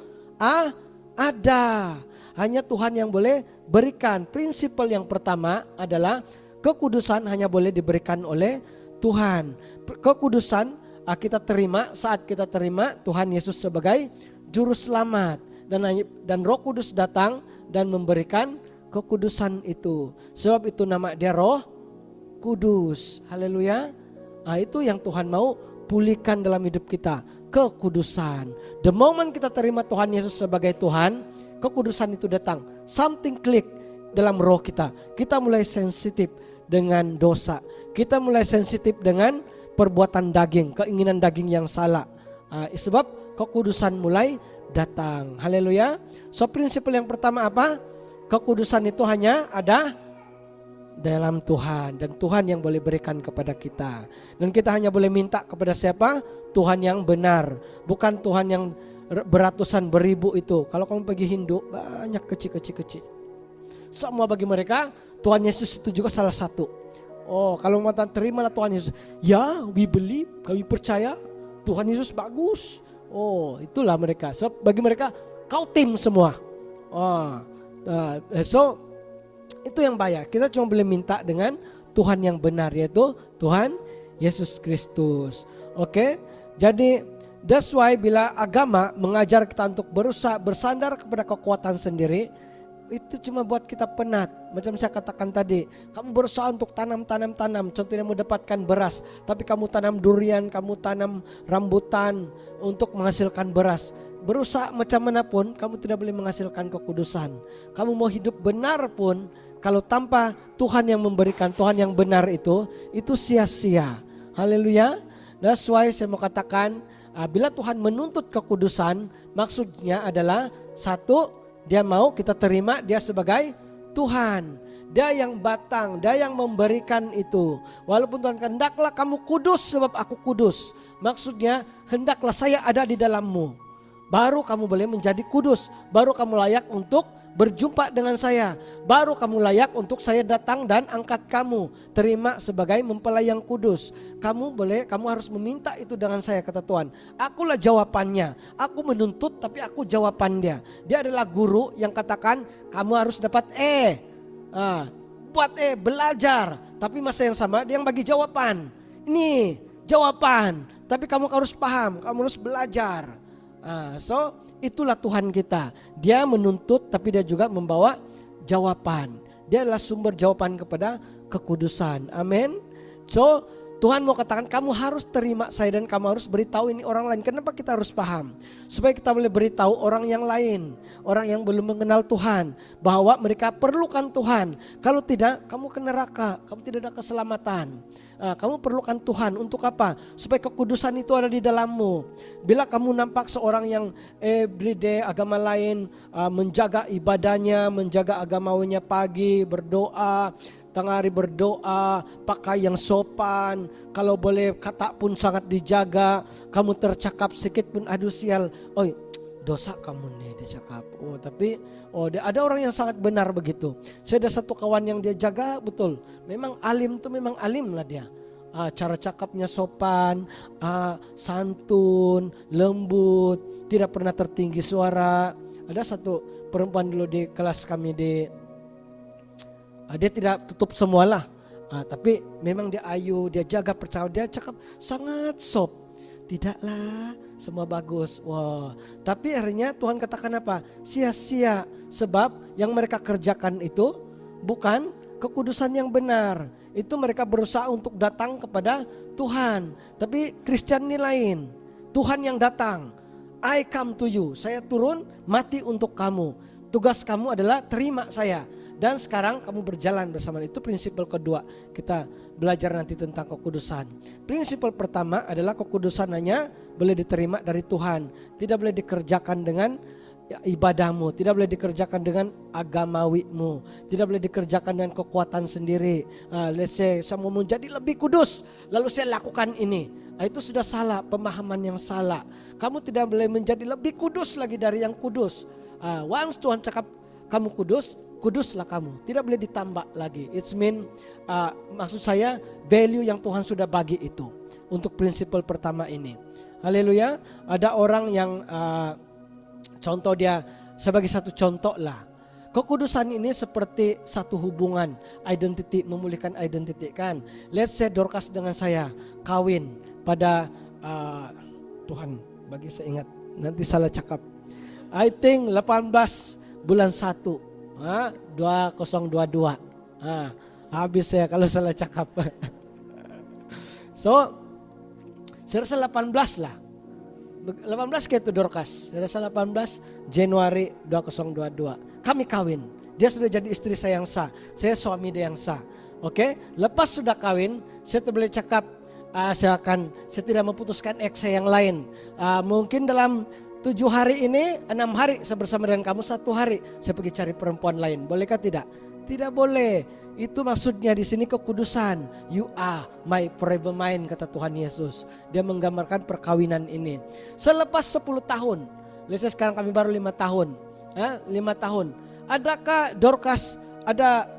ada. Hanya Tuhan yang boleh berikan. Prinsipal yang pertama adalah kekudusan hanya boleh diberikan oleh Tuhan. Kekudusan kita terima saat kita terima Tuhan Yesus sebagai juru selamat. Dan Roh Kudus datang dan memberikan kekudusan itu. Sebab itu nama dia Roh Kudus. Haleluya. Itu yang Tuhan mau pulihkan dalam hidup kita. Kekudusan. The moment kita terima Tuhan Yesus sebagai Tuhan, kekudusan itu datang. Something click dalam roh kita. Kita mulai sensitif dengan dosa. Kita mulai sensitif dengan perbuatan daging, keinginan daging yang salah. Sebab kekudusan mulai datang. Haleluya. So prinsipal yang pertama apa? Kekudusan itu hanya ada dalam Tuhan. Dan Tuhan yang boleh berikan kepada kita. Dan kita hanya boleh minta kepada siapa? Tuhan yang benar. Bukan Tuhan yang beratusan beribu itu. Kalau kamu pergi Hindu banyak kecil-kecil. Semua bagi mereka Tuhan Yesus itu juga salah satu. Kalau mau terimalah Tuhan Yesus. Ya, we believe, kami percaya Tuhan Yesus bagus. Itulah mereka. So bagi mereka kau tim semua. So itu yang bahaya. Kita cuma boleh minta dengan Tuhan yang benar, yaitu Tuhan Yesus Kristus. Oke. Jadi that's why bila agama mengajar kita untuk berusaha bersandar kepada kekuatan sendiri, itu cuma buat kita penat. Macam saya katakan tadi, kamu berusaha untuk tanam. Contohnya mau dapatkan beras, tapi kamu tanam durian, kamu tanam rambutan untuk menghasilkan beras. Berusaha macam mana pun, kamu tidak boleh menghasilkan kekudusan. Kamu mau hidup benar pun, kalau tanpa Tuhan yang memberikan, Tuhan yang benar itu sia-sia. Haleluya. That's why saya mau katakan, bila Tuhan menuntut kekudusan, maksudnya adalah satu, dia mau kita terima dia sebagai Tuhan. Dia yang batang, dia yang memberikan itu. Walaupun Tuhan hendaklah kamu kudus sebab aku kudus. Maksudnya hendaklah saya ada di dalammu. Baru kamu boleh menjadi kudus. Baru kamu layak untuk berjumpa dengan saya. Baru kamu layak untuk saya datang dan angkat kamu. Terima sebagai mempelai yang kudus. Kamu harus meminta itu dengan saya, kata Tuhan. Akulah jawabannya. Aku menuntut tapi aku jawaban dia. Dia adalah guru yang katakan kamu harus dapat buat belajar. Tapi masa yang sama dia yang bagi jawaban. Ini jawaban. Tapi kamu harus paham, kamu harus belajar. So itulah Tuhan kita. Dia menuntut tapi dia juga membawa jawaban. Dia adalah sumber jawaban kepada kekudusan. Amin. So Tuhan mau katakan kamu harus terima saya dan kamu harus beritahu ini orang lain. Kenapa kita harus paham? Supaya kita boleh beritahu orang yang lain. Orang yang belum mengenal Tuhan. Bahwa mereka perlukan Tuhan. Kalau tidak kamu ke neraka. Kamu tidak ada keselamatan. Kamu perlukan Tuhan untuk apa? Supaya kekudusan itu ada di dalammu. Bila kamu nampak seorang yang everyday agama lain, menjaga ibadahnya, menjaga agamanya pagi, berdoa, tengah hari berdoa, pakai yang sopan, kalau boleh kata pun sangat dijaga, kamu tercakap sedikit pun aduh sial, oi dosa kamu nih dicakap. Tapi ada orang yang sangat benar begitu. Saya ada satu kawan yang dia jaga betul. Memang alim tuh memang alim lah dia. Cara cakapnya sopan, santun, lembut, tidak pernah tertinggi suara. Ada satu perempuan dulu di kelas kami dia tidak tutup semualah, tapi memang dia ayu, dia jaga percaya, dia cakap sangat soft. Tidaklah semua bagus. Tapi akhirnya Tuhan katakan apa? Sia-sia, sebab yang mereka kerjakan itu bukan kekudusan yang benar. Itu mereka berusaha untuk datang kepada Tuhan. Tapi Kristen ini lain. Tuhan yang datang. I come to you. Saya turun mati untuk kamu. Tugas kamu adalah terima saya. Dan sekarang kamu berjalan bersama. Itu prinsip kedua. Kita belajar nanti tentang kekudusan. Prinsip pertama adalah kekudusan hanya boleh diterima dari Tuhan. Tidak boleh dikerjakan dengan ibadahmu. Tidak boleh dikerjakan dengan agamawimu. Tidak boleh dikerjakan dengan kekuatan sendiri. Let's say saya mau menjadi lebih kudus, lalu saya lakukan ini. Itu sudah salah, pemahaman yang salah. Kamu tidak boleh menjadi lebih kudus lagi dari yang kudus. Once Tuhan cakap kamu kudus, kuduslah kamu, tidak boleh ditambah lagi. It's mean, maksud saya value yang Tuhan sudah bagi itu untuk prinsip pertama ini. Haleluya. Ada orang yang contoh dia sebagai satu contoh lah. Kekudusan ini seperti satu hubungan, identity, memulihkan identity kan. Let's say Dorcas dengan saya kawin pada Tuhan bagi saya ingat, nanti salah cakap. I think 18 bulan 1. 2022. Habis saya kalau salah cakap. So, saya rasa 18 lah. 18 kayak itu Dorcas. Saya rasa 18 Januari 2022. Kami kawin. Dia sudah jadi istri saya yang sah. Saya suami dia yang sah. Oke, lepas sudah kawin, saya boleh cakap saya tidak memutuskan ex saya yang lain. Mungkin dalam 7 hari ini, 6 hari saya bersama dengan kamu, 1 hari saya pergi cari perempuan lain. Bolehkah tidak? Tidak boleh. Itu maksudnya di sini kekudusan. You are my forever mine, kata Tuhan Yesus. Dia menggambarkan perkawinan ini. Selepas 10 tahun, let's say sekarang kami baru 5 tahun. 5 tahun. Adakah Dorcas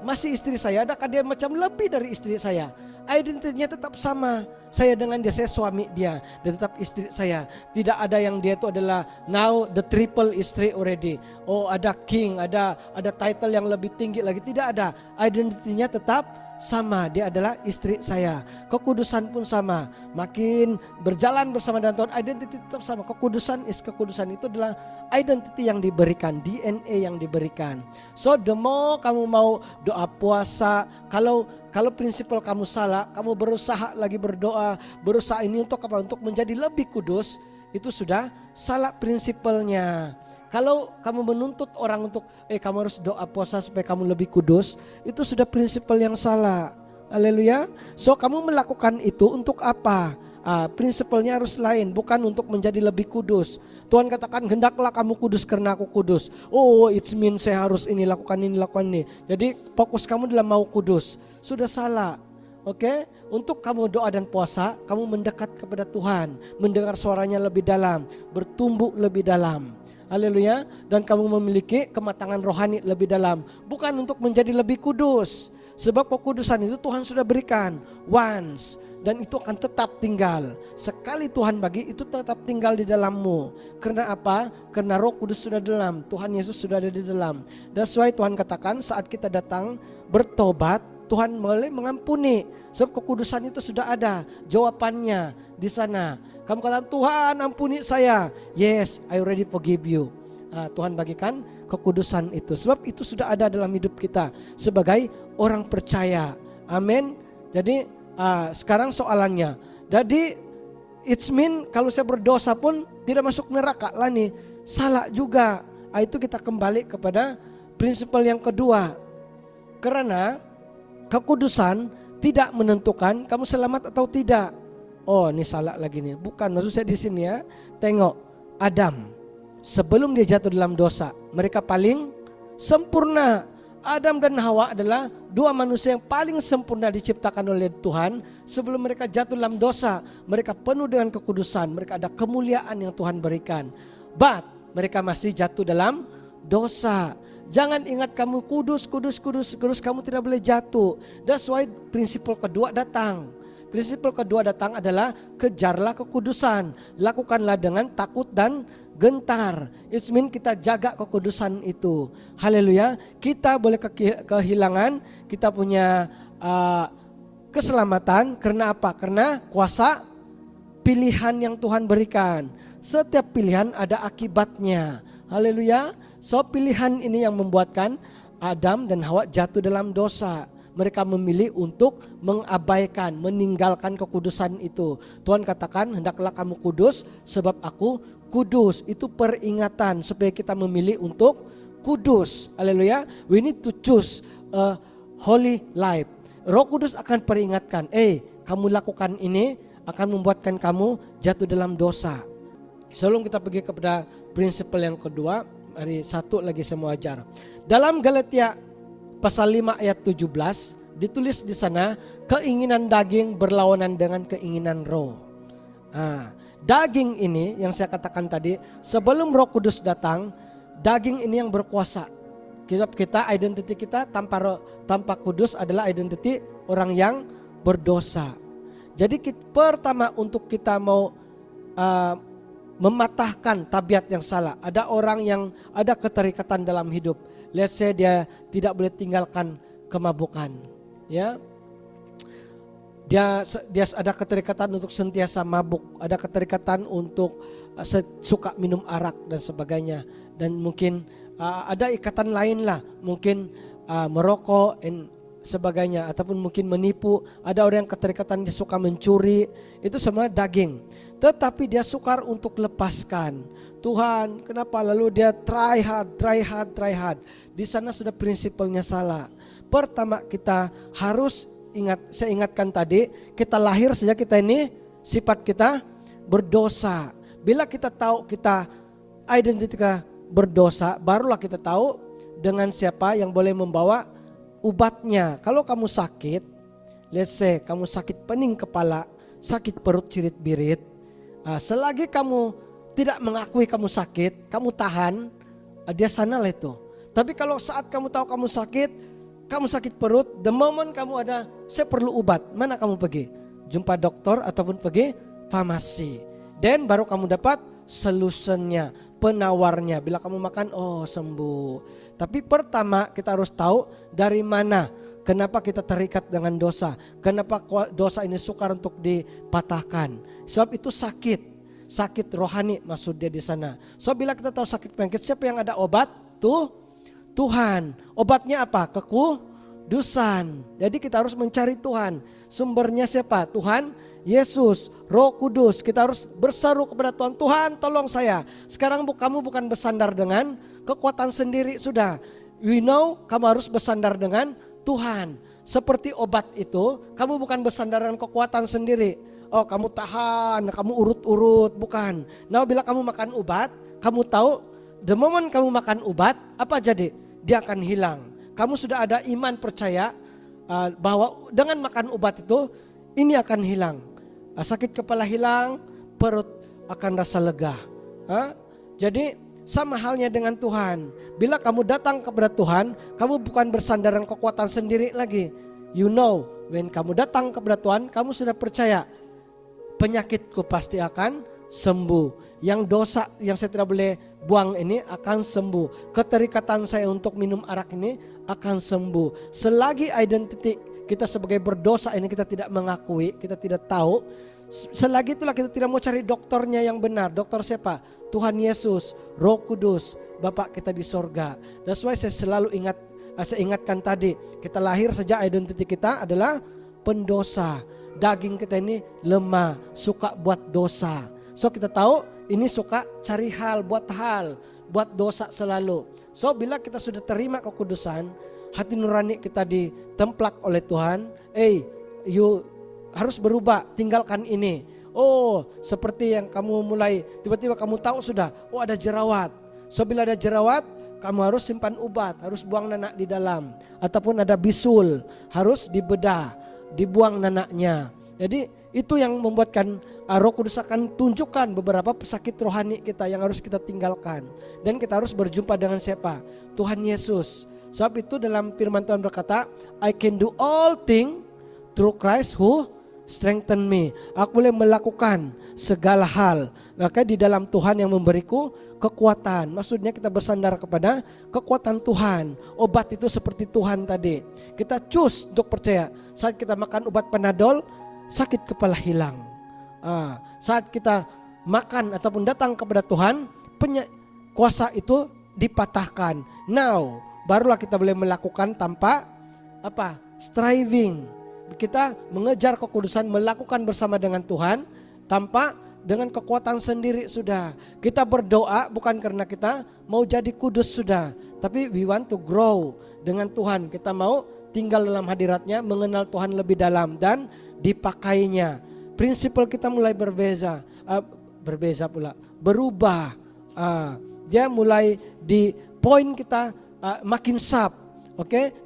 masih istri saya? Adakah dia macam lebih dari istri saya? Identitasnya tetap sama. Saya dengan dia, saya suami dia, dan tetap istri saya. Tidak ada yang dia itu adalah now the triple istri already. Ada king, ada title yang lebih tinggi lagi. Tidak ada. Identitasnya tetap sama. Dia adalah istri saya. Kekudusan pun sama. Makin berjalan bersama dengan Tuhan, identitas tetap sama. Kekudusan itu adalah identity yang diberikan, DNA yang diberikan. So the more kamu mau doa puasa, kalau prinsipal kamu salah, kamu berusaha lagi berdoa, berusaha ini untuk apa? Untuk menjadi lebih kudus, itu sudah salah prinsipalnya. Kalau kamu menuntut orang untuk kamu harus doa puasa supaya kamu lebih kudus, itu sudah prinsipal yang salah. Haleluya. So kamu melakukan itu untuk apa? Prinsipalnya harus lain, bukan untuk menjadi lebih kudus. Tuhan katakan hendaklah kamu kudus karena aku kudus. It means saya harus ini lakukan ini. Jadi fokus kamu dalam mau kudus. Sudah salah. Oke? Untuk kamu doa dan puasa, kamu mendekat kepada Tuhan, mendengar suaranya lebih dalam, bertumbuh lebih dalam. Haleluya. Dan kamu memiliki kematangan rohani lebih dalam, bukan untuk menjadi lebih kudus. Sebab kekudusan itu Tuhan sudah berikan once, dan itu akan tetap tinggal. Sekali Tuhan bagi, itu tetap tinggal di dalammu. Karena apa? Karena Roh Kudus sudah dalam, Tuhan Yesus sudah ada di dalam. That's why Tuhan katakan saat kita datang bertobat, Tuhan boleh mengampuni. Sebab kekudusan itu sudah ada jawabannya di sana. Kamu katakan, Tuhan ampuni saya. Yes, I already forgive you. Tuhan bagikan kekudusan itu. Sebab itu sudah ada dalam hidup kita sebagai orang percaya. Amin. Jadi sekarang soalannya. Jadi it's mean kalau saya berdosa pun tidak masuk neraka lah nih. Salah juga. Itu kita kembali kepada prinsipal yang kedua. Karena kekudusan tidak menentukan kamu selamat atau tidak. Oh, ini salah lagi nih. Bukan, maksud saya di sini ya. Tengok, Adam sebelum dia jatuh dalam dosa, mereka paling sempurna. Adam dan Hawa adalah dua manusia yang paling sempurna diciptakan oleh Tuhan. Sebelum mereka jatuh dalam dosa, mereka penuh dengan kekudusan, mereka ada kemuliaan yang Tuhan berikan. But mereka masih jatuh dalam dosa. Jangan ingat kamu kudus, kamu tidak boleh jatuh. That's why prinsip kedua datang. Prinsip kedua datang adalah kejarlah kekudusan. Lakukanlah dengan takut dan gentar. It means kita jaga kekudusan itu. Haleluya. Kita boleh kehilangan, kita punya keselamatan. Karena apa? Karena kuasa pilihan yang Tuhan berikan. Setiap pilihan ada akibatnya. Haleluya. So pilihan ini yang membuatkan Adam dan Hawa jatuh dalam dosa. Mereka memilih untuk mengabaikan, meninggalkan kekudusan itu. Tuhan katakan, hendaklah kamu kudus sebab aku kudus. Itu peringatan supaya kita memilih untuk kudus. Haleluya. We need to choose a holy life. Roh Kudus akan peringatkan, kamu lakukan ini akan membuatkan kamu jatuh dalam dosa. Sebelum kita pergi kepada prinsip yang kedua, hari satu lagi saya mau ajar. Dalam Galatia pasal 5 ayat 17 ditulis di sana, keinginan daging berlawanan dengan keinginan roh. Daging ini yang saya katakan tadi, sebelum Roh Kudus datang, daging ini yang berkuasa. Kita identiti kita tanpa kudus adalah identiti orang yang berdosa. Jadi pertama untuk kita mau mematahkan tabiat yang salah. Ada orang yang ada keterikatan dalam hidup. Let's say dia tidak boleh tinggalkan kemabukan. Ya. Dia ada keterikatan untuk sentiasa mabuk, ada keterikatan untuk suka minum arak dan sebagainya. Dan mungkin ada ikatan lain lah, mungkin merokok dan sebagainya, ataupun mungkin menipu. Ada orang yang keterikatan dia suka mencuri, itu semua daging. Tetapi dia sukar untuk lepaskan. Tuhan, kenapa? Lalu dia try hard. Di sana sudah prinsipnya salah. Pertama kita harus ingat, saya ingatkan tadi, kita lahir sejak kita ini sifat kita berdosa. Bila kita tahu kita identitas kita berdosa, barulah kita tahu dengan siapa yang boleh membawa ubatnya. Kalau kamu sakit, let's say kamu sakit pening kepala, sakit perut cirit-birit, selagi kamu tidak mengakui kamu sakit, kamu tahan, dia sanalah itu. Tapi kalau saat kamu tahu kamu sakit perut, the moment kamu ada, saya perlu obat, mana kamu pergi? Jumpa dokter ataupun pergi farmasi. Dan baru kamu dapat solutionnya, penawarnya. Bila kamu makan, sembuh. Tapi pertama kita harus tahu dari mana, kenapa kita terikat dengan dosa. Kenapa dosa ini sukar untuk dipatahkan. Sebab itu sakit rohani maksud dia di sana. So bila kita tahu sakit penyakit, siapa yang ada obat? Tuhan. Obatnya apa? Kekudusan. Jadi kita harus mencari Tuhan. Sumbernya siapa? Tuhan Yesus, Roh Kudus. Kita harus berseru kepada Tuhan. Tuhan, tolong saya. Sekarang kamu bukan bersandar dengan kekuatan sendiri, sudah. We know kamu harus bersandar dengan Tuhan. Seperti obat itu, kamu bukan bersandar dengan kekuatan sendiri. Oh, kamu tahan, kamu urut-urut, bukan. Nah, bila kamu makan obat, kamu tahu the moment kamu makan obat, apa jadi? Dia akan hilang. Kamu sudah ada iman percaya bahwa dengan makan obat itu, ini akan hilang. Sakit kepala hilang, perut akan rasa lega. Jadi sama halnya dengan Tuhan. Bila kamu datang kepada Tuhan, kamu bukan bersandaran kekuatan sendiri lagi. You know, when kamu datang kepada Tuhan, kamu sudah percaya penyakitku pasti akan sembuh. Yang dosa yang saya tidak boleh buang ini akan sembuh. Keterikatan saya untuk minum arak ini akan sembuh. Selagi identiti kita sebagai berdosa ini kita tidak mengakui, kita tidak tahu, selagi itulah kita tidak mau cari dokternya yang benar. Dokter siapa? Tuhan Yesus, Roh Kudus, Bapa kita di sorga. That's why saya selalu saya ingatkan tadi, kita lahir sejak identiti kita adalah pendosa. Daging kita ini lemah, suka buat dosa. So kita tahu ini suka cari buat dosa selalu. So bila kita sudah terima kekudusan, hati nurani kita ditemplak oleh Tuhan, you harus berubah, tinggalkan ini. Oh, seperti yang kamu mulai, tiba-tiba kamu tahu sudah, oh ada jerawat. So bila ada jerawat, kamu harus simpan obat, harus buang nanak di dalam. Ataupun ada bisul, harus dibedah, dibuang nanaknya. Jadi itu yang membuatkan Roh Kudus akan tunjukkan beberapa pesakit rohani kita yang harus kita tinggalkan. Dan kita harus berjumpa dengan siapa? Tuhan Yesus. Sebab itu dalam firman Tuhan berkata, I can do all things through Christ who strengthen me. Aku boleh melakukan segala hal. Maka di dalam Tuhan yang memberiku kekuatan. Maksudnya kita bersandar kepada kekuatan Tuhan. Obat itu seperti Tuhan tadi. Kita choose untuk percaya. Saat kita makan obat Panadol, sakit kepala hilang. Saat kita makan ataupun datang kepada Tuhan, kuasa itu dipatahkan. Now, barulah kita boleh melakukan tanpa striving. Kita mengejar kekudusan, melakukan bersama dengan Tuhan tanpa dengan kekuatan sendiri sudah. Kita berdoa bukan karena kita mau jadi kudus sudah, tapi we want to grow dengan Tuhan. Kita mau tinggal dalam hadiratnya, mengenal Tuhan lebih dalam dan dipakainya. Prinsipal kita mulai berubah. Dia mulai di poin kita makin sharp.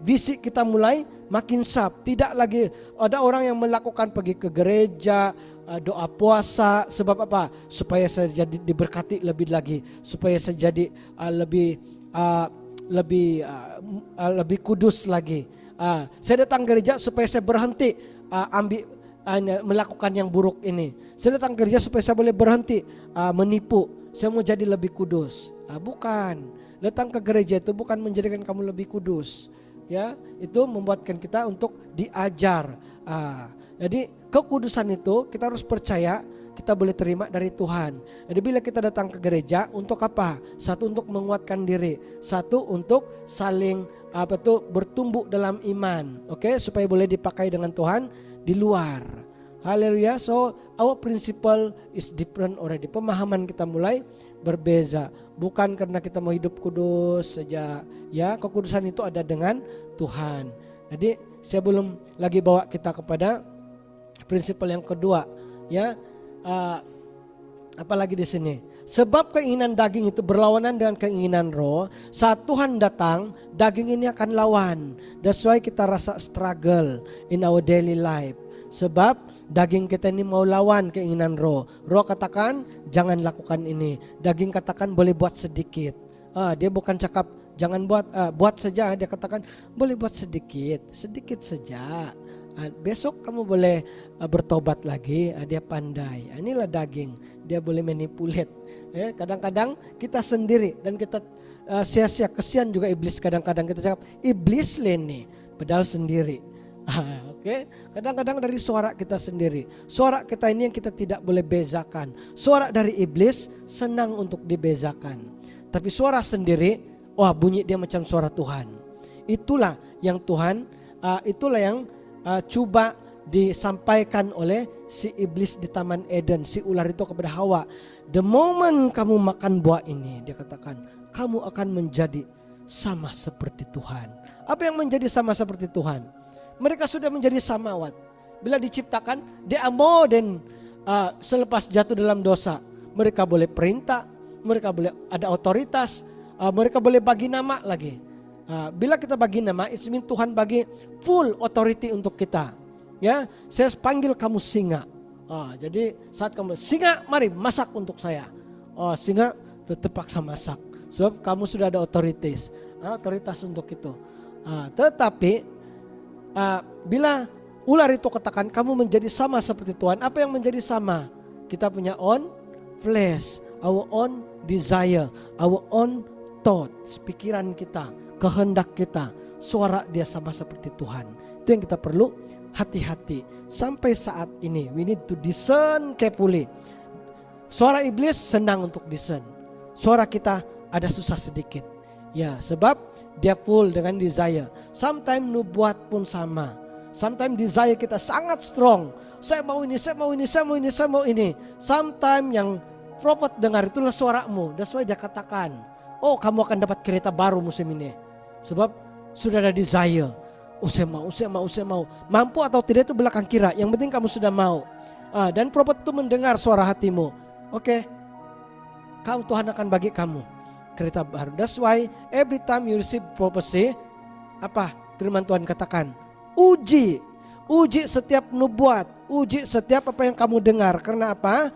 Visi kita mulai makin sharp. Tidak lagi ada orang yang melakukan pergi ke gereja, doa puasa, sebab apa? Supaya saya jadi diberkati lebih lagi, supaya saya jadi lebih kudus lagi. Saya datang gereja supaya saya berhenti melakukan yang buruk ini. Saya datang gereja supaya saya boleh berhenti menipu. Saya mau jadi lebih kudus. Bukan. Datang ke gereja itu bukan menjadikan kamu lebih kudus. Ya, itu membuatkan kita untuk diajar. Jadi kekudusan itu kita harus percaya kita boleh terima dari Tuhan. Jadi bila kita datang ke gereja untuk apa? Satu, untuk menguatkan diri. Satu, untuk saling bertumbuh dalam iman. Supaya boleh dipakai dengan Tuhan di luar. Haleluya. So our principle is different already. Pemahaman kita mulai berbeza. Bukan karena kita mau hidup kudus saja. Ya, kekudusan itu ada dengan Tuhan. Jadi saya belum lagi bawa kita kepada prinsipal yang kedua. Ya, apalagi di sini. Sebab keinginan daging itu berlawanan dengan keinginan roh. Saat Tuhan datang, daging ini akan lawan. That's why kita rasa struggle in our daily life. Sebab daging kita ini mau lawan keinginan roh. Roh katakan jangan lakukan ini. Daging katakan boleh buat sedikit. Dia bukan cakap jangan buat saja. Dia katakan boleh buat sedikit saja. Besok kamu boleh bertobat lagi. Dia pandai. Inilah daging. Dia boleh manipulate. Kadang-kadang kita sendiri dan kita sia-sia. Kesian juga iblis. Kadang-kadang kita cakap iblis lene padahal sendiri. Kadang-kadang dari suara kita sendiri. Suara kita ini yang kita tidak boleh bezakan. Suara dari iblis senang untuk dibezakan. Tapi suara sendiri, bunyi dia macam suara Tuhan. Itulah yang Tuhan, itulah yang coba disampaikan oleh si iblis di Taman Eden, si ular itu kepada Hawa. The moment kamu makan buah ini, dia katakan, kamu akan menjadi sama seperti Tuhan. Apa yang menjadi sama seperti Tuhan? Mereka sudah menjadi samawat. Bila diciptakan, they are more than selepas jatuh dalam dosa. Mereka boleh perintah, mereka boleh ada otoritas, mereka boleh bagi nama lagi. Bila kita bagi nama, it means Tuhan bagi full authority untuk kita. Ya, saya panggil kamu singa. Jadi saat kamu singa, mari masak untuk saya. Singa terpaksa masak. Sebab kamu sudah ada otoritas untuk itu. Tetapi bila ular itu katakan kamu menjadi sama seperti Tuhan, apa yang menjadi sama? Kita punya own flesh, our own desire, our own thoughts, pikiran kita, kehendak kita, suara dia sama seperti Tuhan. Itu yang kita perlu hati-hati. Sampai saat ini we need to discern carefully. Suara iblis senang untuk discern. Suara kita ada susah sedikit. Ya, sebab dia full dengan desire. Sometimes nubuat pun sama. Sometimes desire kita sangat strong. Saya mau ini, saya mau ini, saya mau ini, saya mau ini. Sometimes yang prophet dengar itulah suaramu. That's why dia katakan, kamu akan dapat kereta baru musim ini. Sebab sudah ada desire. Saya mau. Mampu atau tidak itu belakang kira. Yang penting kamu sudah mau. Dan prophet itu mendengar suara hatimu. Oke, Tuhan akan bagi kamu kereta baru. That's why every time you receive prophecy, apa firman Tuhan katakan? Uji setiap nubuat, uji setiap apa yang kamu dengar. Karena apa?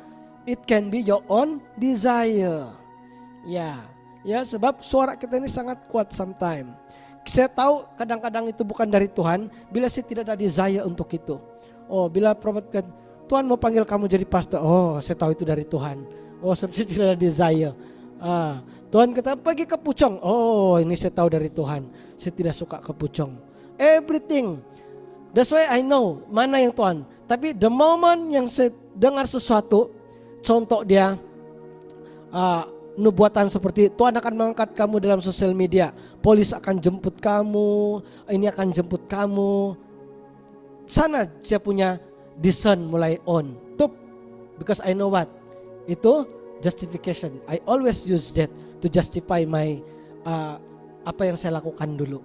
It can be your own desire. Ya, sebab suara kita ini sangat kuat sometimes. Saya tahu kadang-kadang itu bukan dari Tuhan bila saya tidak ada desire untuk itu. Bila prophet Tuhan mau panggil kamu jadi pastor, saya tahu itu dari Tuhan. Saya tidak ada desire. Tuhan kata pergi ke Puchong, ini saya tahu dari Tuhan. Saya tidak suka ke Puchong. Everything. That's why I know mana yang Tuhan. Tapi the moment yang saya dengar sesuatu, contoh dia nubuatan seperti Tuhan akan mengangkat kamu dalam sosial media, polis akan jemput kamu, ini akan jemput kamu. Sana saya punya discern mulai on. Because I know what? Itu justification. I always use that to justify my apa yang saya lakukan dulu.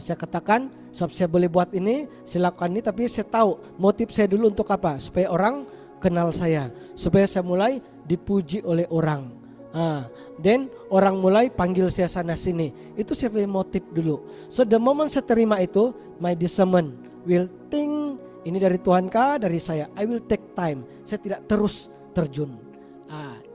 Saya katakan, saya boleh buat ini, saya lakukan ini, tapi saya tahu motif saya dulu untuk apa? Supaya orang kenal saya, supaya saya mulai dipuji oleh orang. Dan orang mulai panggil saya sana sini. Itu saya punya motif dulu. So the moment saya terima itu, my discernment will think ini dari Tuhan kah, dari saya. I will take time. Saya tidak terus terjun.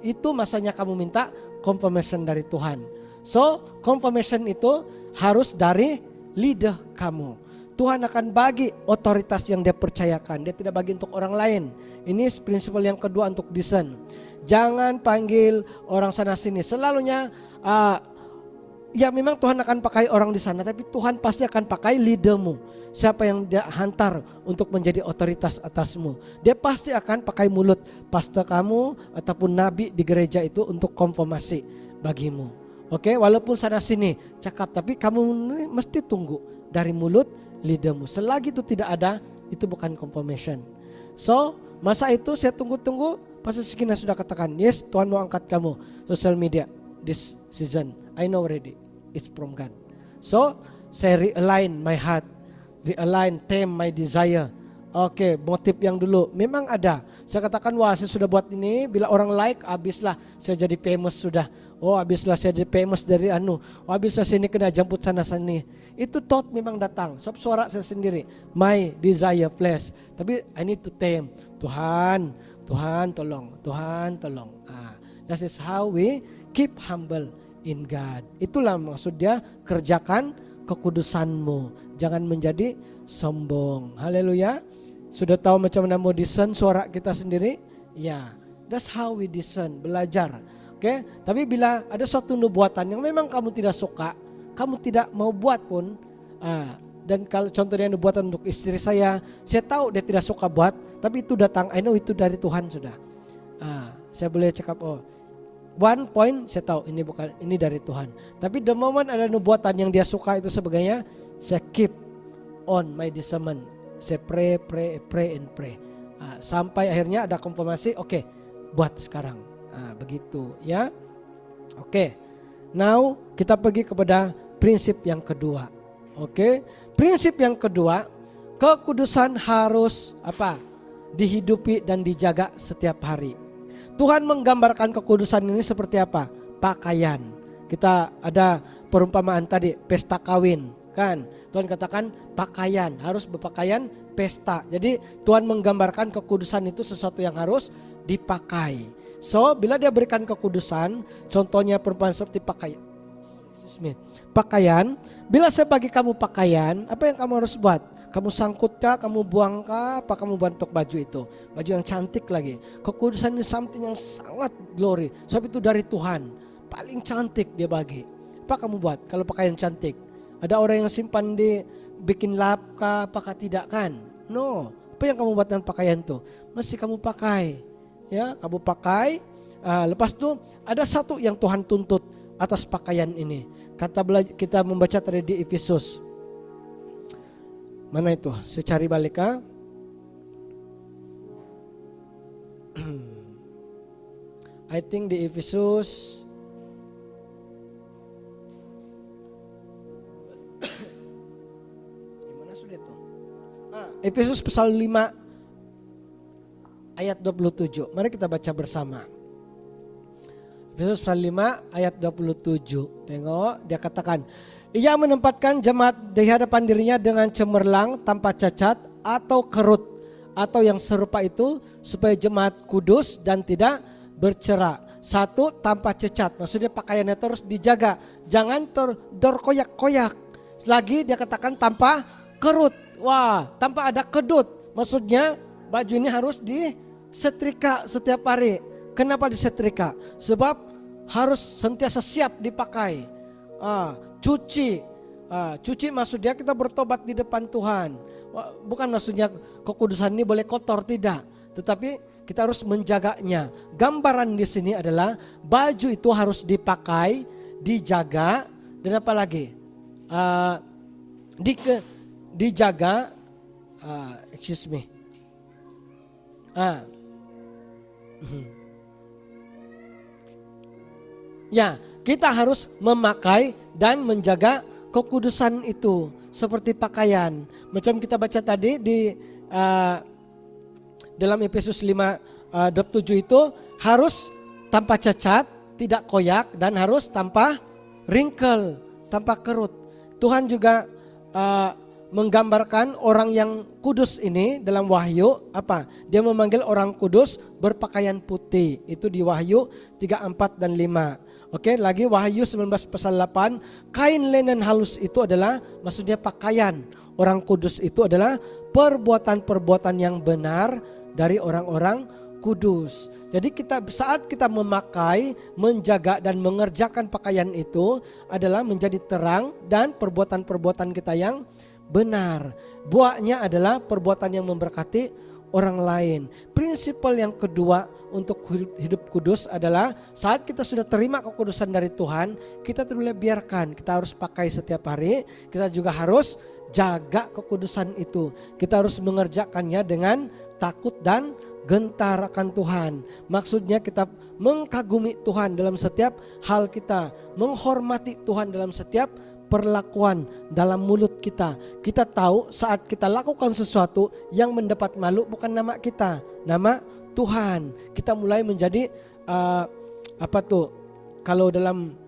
Itu masanya kamu minta confirmation dari Tuhan. So confirmation itu harus dari leader kamu. Tuhan akan bagi otoritas yang dia percayakan. Dia tidak bagi untuk orang lain. Ini prinsip yang kedua untuk discern. Jangan panggil orang sana sini. Selalunya ya memang Tuhan akan pakai orang di sana, tapi Tuhan pasti akan pakai leadermu. Siapa yang dia hantar untuk menjadi otoritas atasmu. Dia pasti akan pakai mulut pastor kamu ataupun nabi di gereja itu untuk konfirmasi bagimu. Oke, walaupun sana sini cakap, tapi kamu mesti tunggu dari mulut leadermu. Selagi itu tidak ada, itu bukan confirmation. So masa itu saya tunggu-tunggu. Pastor Sikina sudah katakan, yes, Tuhan mau angkat kamu social media this season. I know already, it's from God. So, saya realign my heart, realign theme my desire. Oke, motif yang dulu memang ada. Saya katakan, wah, saya sudah buat ini, bila orang like, habislah saya jadi famous sudah. Habislah saya jadi famous dari habislah sini kena jemput sana sini. Itu thought memang datang. Sob suara saya sendiri, my desire flesh. Tapi I need to tame, Tuhan tolong. That is how we keep humble in God. Itulah maksud dia, kerjakan kekudusanmu. Jangan menjadi sombong. Haleluya. Sudah tahu macam mana mau discern suara kita sendiri? Ya, that's how we discern, belajar. Oke, tapi bila ada suatu nubuatan yang memang kamu tidak suka, kamu tidak mau buat pun, dan kalau contohnya nubuatan untuk istri saya tahu dia tidak suka buat, tapi itu datang, I know itu dari Tuhan sudah. Saya boleh cakap, one point saya tahu ini dari Tuhan. Tapi the moment ada nubuatan yang dia suka itu sebagainya, saya keep on my discernment. Saya pray. Sampai akhirnya ada konfirmasi, oke, buat sekarang. Begitu ya. Oke. Now kita pergi kepada prinsip yang kedua. Oke. Prinsip yang kedua, kekudusan harus dihidupi dan dijaga setiap hari. Tuhan menggambarkan kekudusan ini seperti apa? Pakaian. Kita ada perumpamaan tadi, pesta kawin, kan? Tuhan katakan pakaian, harus berpakaian pesta. Jadi Tuhan menggambarkan kekudusan itu sesuatu yang harus dipakai. So, bila dia berikan kekudusan, contohnya perumpamaan seperti pakaian, bila saya bagi kamu pakaian, apa yang kamu harus buat? Kamu sangkut kah, kamu buang kah, apa kamu bantuk baju itu? Baju yang cantik lagi. Kekudusan ini something yang sangat glory. Sebab itu dari Tuhan, paling cantik dia bagi. Apa kamu buat kalau pakaian cantik? Ada orang yang simpan di bikin lap kah, apakah tidak kan? No, apa yang kamu buat dengan pakaian itu? Mesti kamu pakai. Ya, kamu pakai. Lepas itu ada satu yang Tuhan tuntut atas pakaian ini. Kita membaca tadi di Efesus. Mana itu? Saya cari balik . I think di Efesus gimana deh tuh. Efesus pasal 5 ayat 27. Mari kita baca bersama. Efesus pasal 5 ayat 27. Tengok, dia katakan, ia menempatkan jemaat di hadapan dirinya dengan cemerlang, tanpa cacat atau kerut atau yang serupa itu, supaya jemaat kudus dan tidak bercerak. Satu, tanpa cacat, maksudnya pakaiannya terus dijaga, jangan terkoyak-koyak. Lagi dia katakan tanpa kerut, tanpa ada kedut, maksudnya baju ini harus disetrika setiap hari. Kenapa disetrika? Sebab harus sentiasa siap dipakai. Cuci maksudnya kita bertobat di depan Tuhan. Bukan maksudnya kekudusan ini boleh kotor, tidak. Tetapi kita harus menjaganya. Gambaran di sini adalah baju itu harus dipakai, dijaga, dan apa lagi? Dijaga. Excuse me. Ya, kita harus memakai dan menjaga kekudusan itu seperti pakaian. Macam kita baca tadi di dalam Efesus 5:27 itu harus tanpa cacat, tidak koyak, dan harus tanpa wrinkle, tanpa kerut. Tuhan juga menggambarkan orang yang kudus ini dalam Wahyu apa? Dia memanggil orang kudus berpakaian putih. Itu di Wahyu 3:4 dan 5. Oke, lagi Wahyu 19 pasal 8, kain linen halus itu adalah maksudnya pakaian. Orang kudus itu adalah perbuatan-perbuatan yang benar dari orang-orang kudus. Jadi saat kita memakai, menjaga dan mengerjakan pakaian itu adalah menjadi terang dan perbuatan-perbuatan kita yang benar. Buahnya adalah perbuatan yang memberkati orang lain. Prinsipal yang kedua untuk hidup kudus adalah saat kita sudah terima kekudusan dari Tuhan, kita tidak boleh biarkan, kita harus pakai setiap hari, kita juga harus jaga kekudusan itu. Kita harus mengerjakannya dengan takut dan gentar akan Tuhan. Maksudnya kita mengagumi Tuhan dalam setiap hal kita, menghormati Tuhan dalam setiap perlakuan dalam mulut kita. Kita tahu saat kita lakukan sesuatu yang mendapat malu bukan nama kita, nama Tuhan. Kita mulai menjadi kalau dalam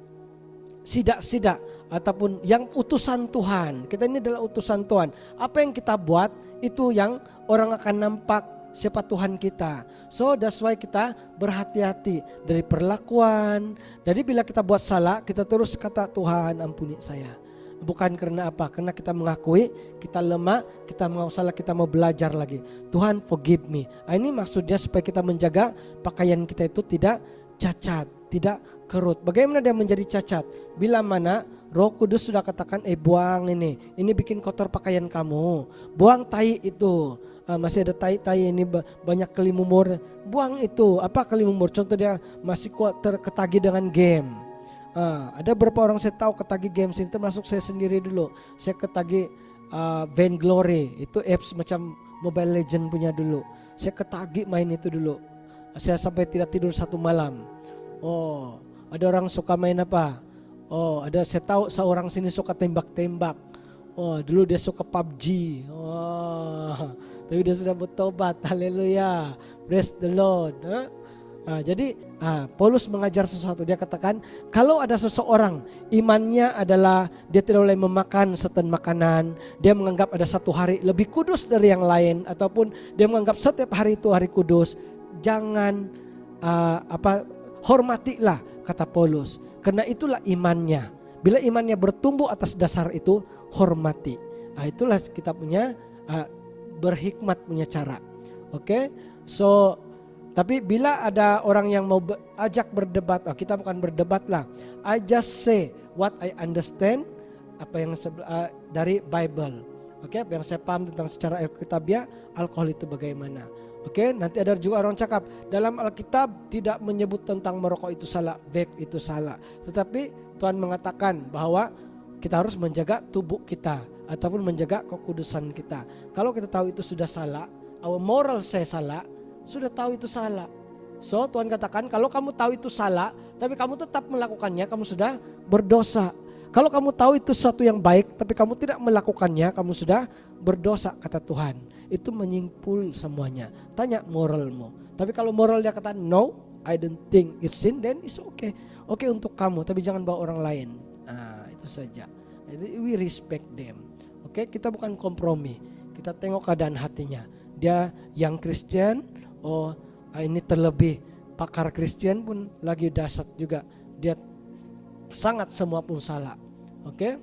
sidak-sidak ataupun yang utusan Tuhan. Kita ini adalah utusan Tuhan. Apa yang kita buat itu yang orang akan nampak siapa Tuhan kita. So that's why kita berhati-hati dari perlakuan. Jadi bila kita buat salah, kita terus kata Tuhan ampuni saya. Bukan karena apa? Karena kita mengakui kita lemah, kita mau salah, kita mau belajar lagi. Tuhan forgive me. Ini maksudnya supaya kita menjaga pakaian kita itu tidak cacat, tidak kerut. Bagaimana dia menjadi cacat? Bila mana Roh Kudus sudah katakan, buang ini bikin kotor pakaian kamu. Buang tai itu. Masih ada tai-tai ini banyak kelimumur, buang itu. Apa kelimumur? Contoh dia masih kuat terketagi dengan game. Ada beberapa orang saya tahu ketagi game ini, termasuk saya sendiri dulu. Saya ketagi Vainglory, itu apps macam Mobile Legend punya dulu. Saya ketagi main itu dulu. Saya sampai tidak tidur satu malam. Ada orang suka main apa? Ada saya tahu seorang sini suka tembak-tembak. Dulu dia suka PUBG. Tapi dia sudah bertobat. Haleluya. Praise the Lord. Jadi Paulus mengajar sesuatu. Dia katakan kalau ada seseorang imannya adalah dia tidak boleh memakan certain makanan, dia menganggap ada satu hari lebih kudus dari yang lain, ataupun dia menganggap setiap hari itu hari kudus, jangan hormatilah, kata Paulus, karena itulah imannya. Bila imannya bertumbuh atas dasar itu, hormati. Itulah kita punya berhikmat punya cara. Oke? So tapi bila ada orang yang mau ajak berdebat, kita bukan berdebat lah. I just say what I understand, apa yang dari Bible. Oke, apa yang saya paham tentang secara Alkitabiah, alkohol itu bagaimana. Oke, nanti ada juga orang cakap dalam Alkitab tidak menyebut tentang merokok itu salah, vape itu salah. Tetapi Tuhan mengatakan bahwa kita harus menjaga tubuh kita ataupun menjaga kekudusan kita. Kalau kita tahu itu sudah salah, our moral saya salah, sudah tahu itu salah. So Tuhan katakan kalau kamu tahu itu salah tapi kamu tetap melakukannya, kamu sudah berdosa. Kalau kamu tahu itu sesuatu yang baik tapi kamu tidak melakukannya, kamu sudah berdosa kata Tuhan. Itu menyimpul semuanya. Tanya moralmu. Tapi kalau moral dia kata no, I don't think it's sin, then it's okay. Oke untuk kamu, tapi jangan bawa orang lain. Nah, itu saja. Jadi we respect them. Oke, kita bukan kompromi. Kita tengok keadaan hatinya. Dia yang Kristen, oh ini terlebih pakar Kristen pun lagi dahsyat juga. Dia sangat semua pun salah. Oke.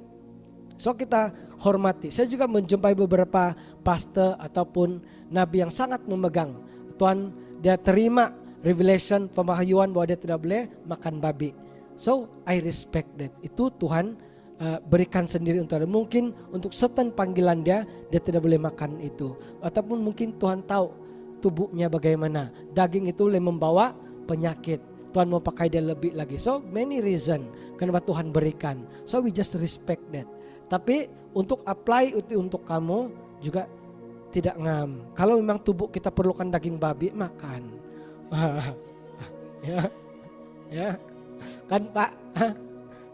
So kita hormati. Saya juga menjumpai beberapa pastor ataupun nabi yang sangat memegang. Tuhan dia terima revelation, pemahyuan bahwa dia tidak boleh makan babi. So I respect that. Itu Tuhan berikan sendiri untuk dia. Mungkin untuk certain panggilan dia tidak boleh makan itu. Ataupun mungkin Tuhan tahu tubuhnya bagaimana. Daging itu boleh membawa penyakit. Tuhan mau pakai dia lebih lagi. So many reason kenapa Tuhan berikan. So we just respect that. Tapi untuk apply itu untuk kamu juga tidak ngam. Kalau memang tubuh kita perlukan daging babi, makan. ya kan Pak,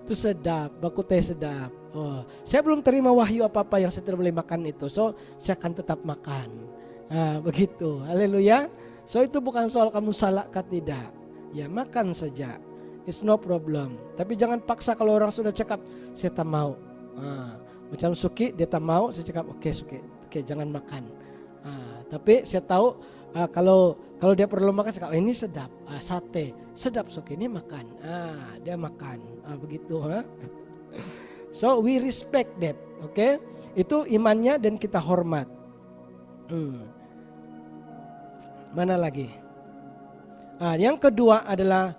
itu sedap, baku teh sedap. Oh, saya belum terima wahyu apa-apa yang saya tidak boleh makan itu, so saya akan tetap makan. Begitu, haleluya. So itu bukan soal kamu salah atau tidak, ya makan saja, it's no problem. Tapi jangan paksa. Kalau orang sudah cakap saya tak mau, macam Suki dia tak mau, saya cakap oke Suki, oke jangan makan. Tapi saya tahu kalau dia perlu makan, saya cakap ini sedap, sate sedap Suki, ini makan, dia makan, begitu. So we respect that, oke? Itu imannya dan kita hormat. Mana lagi? Yang kedua adalah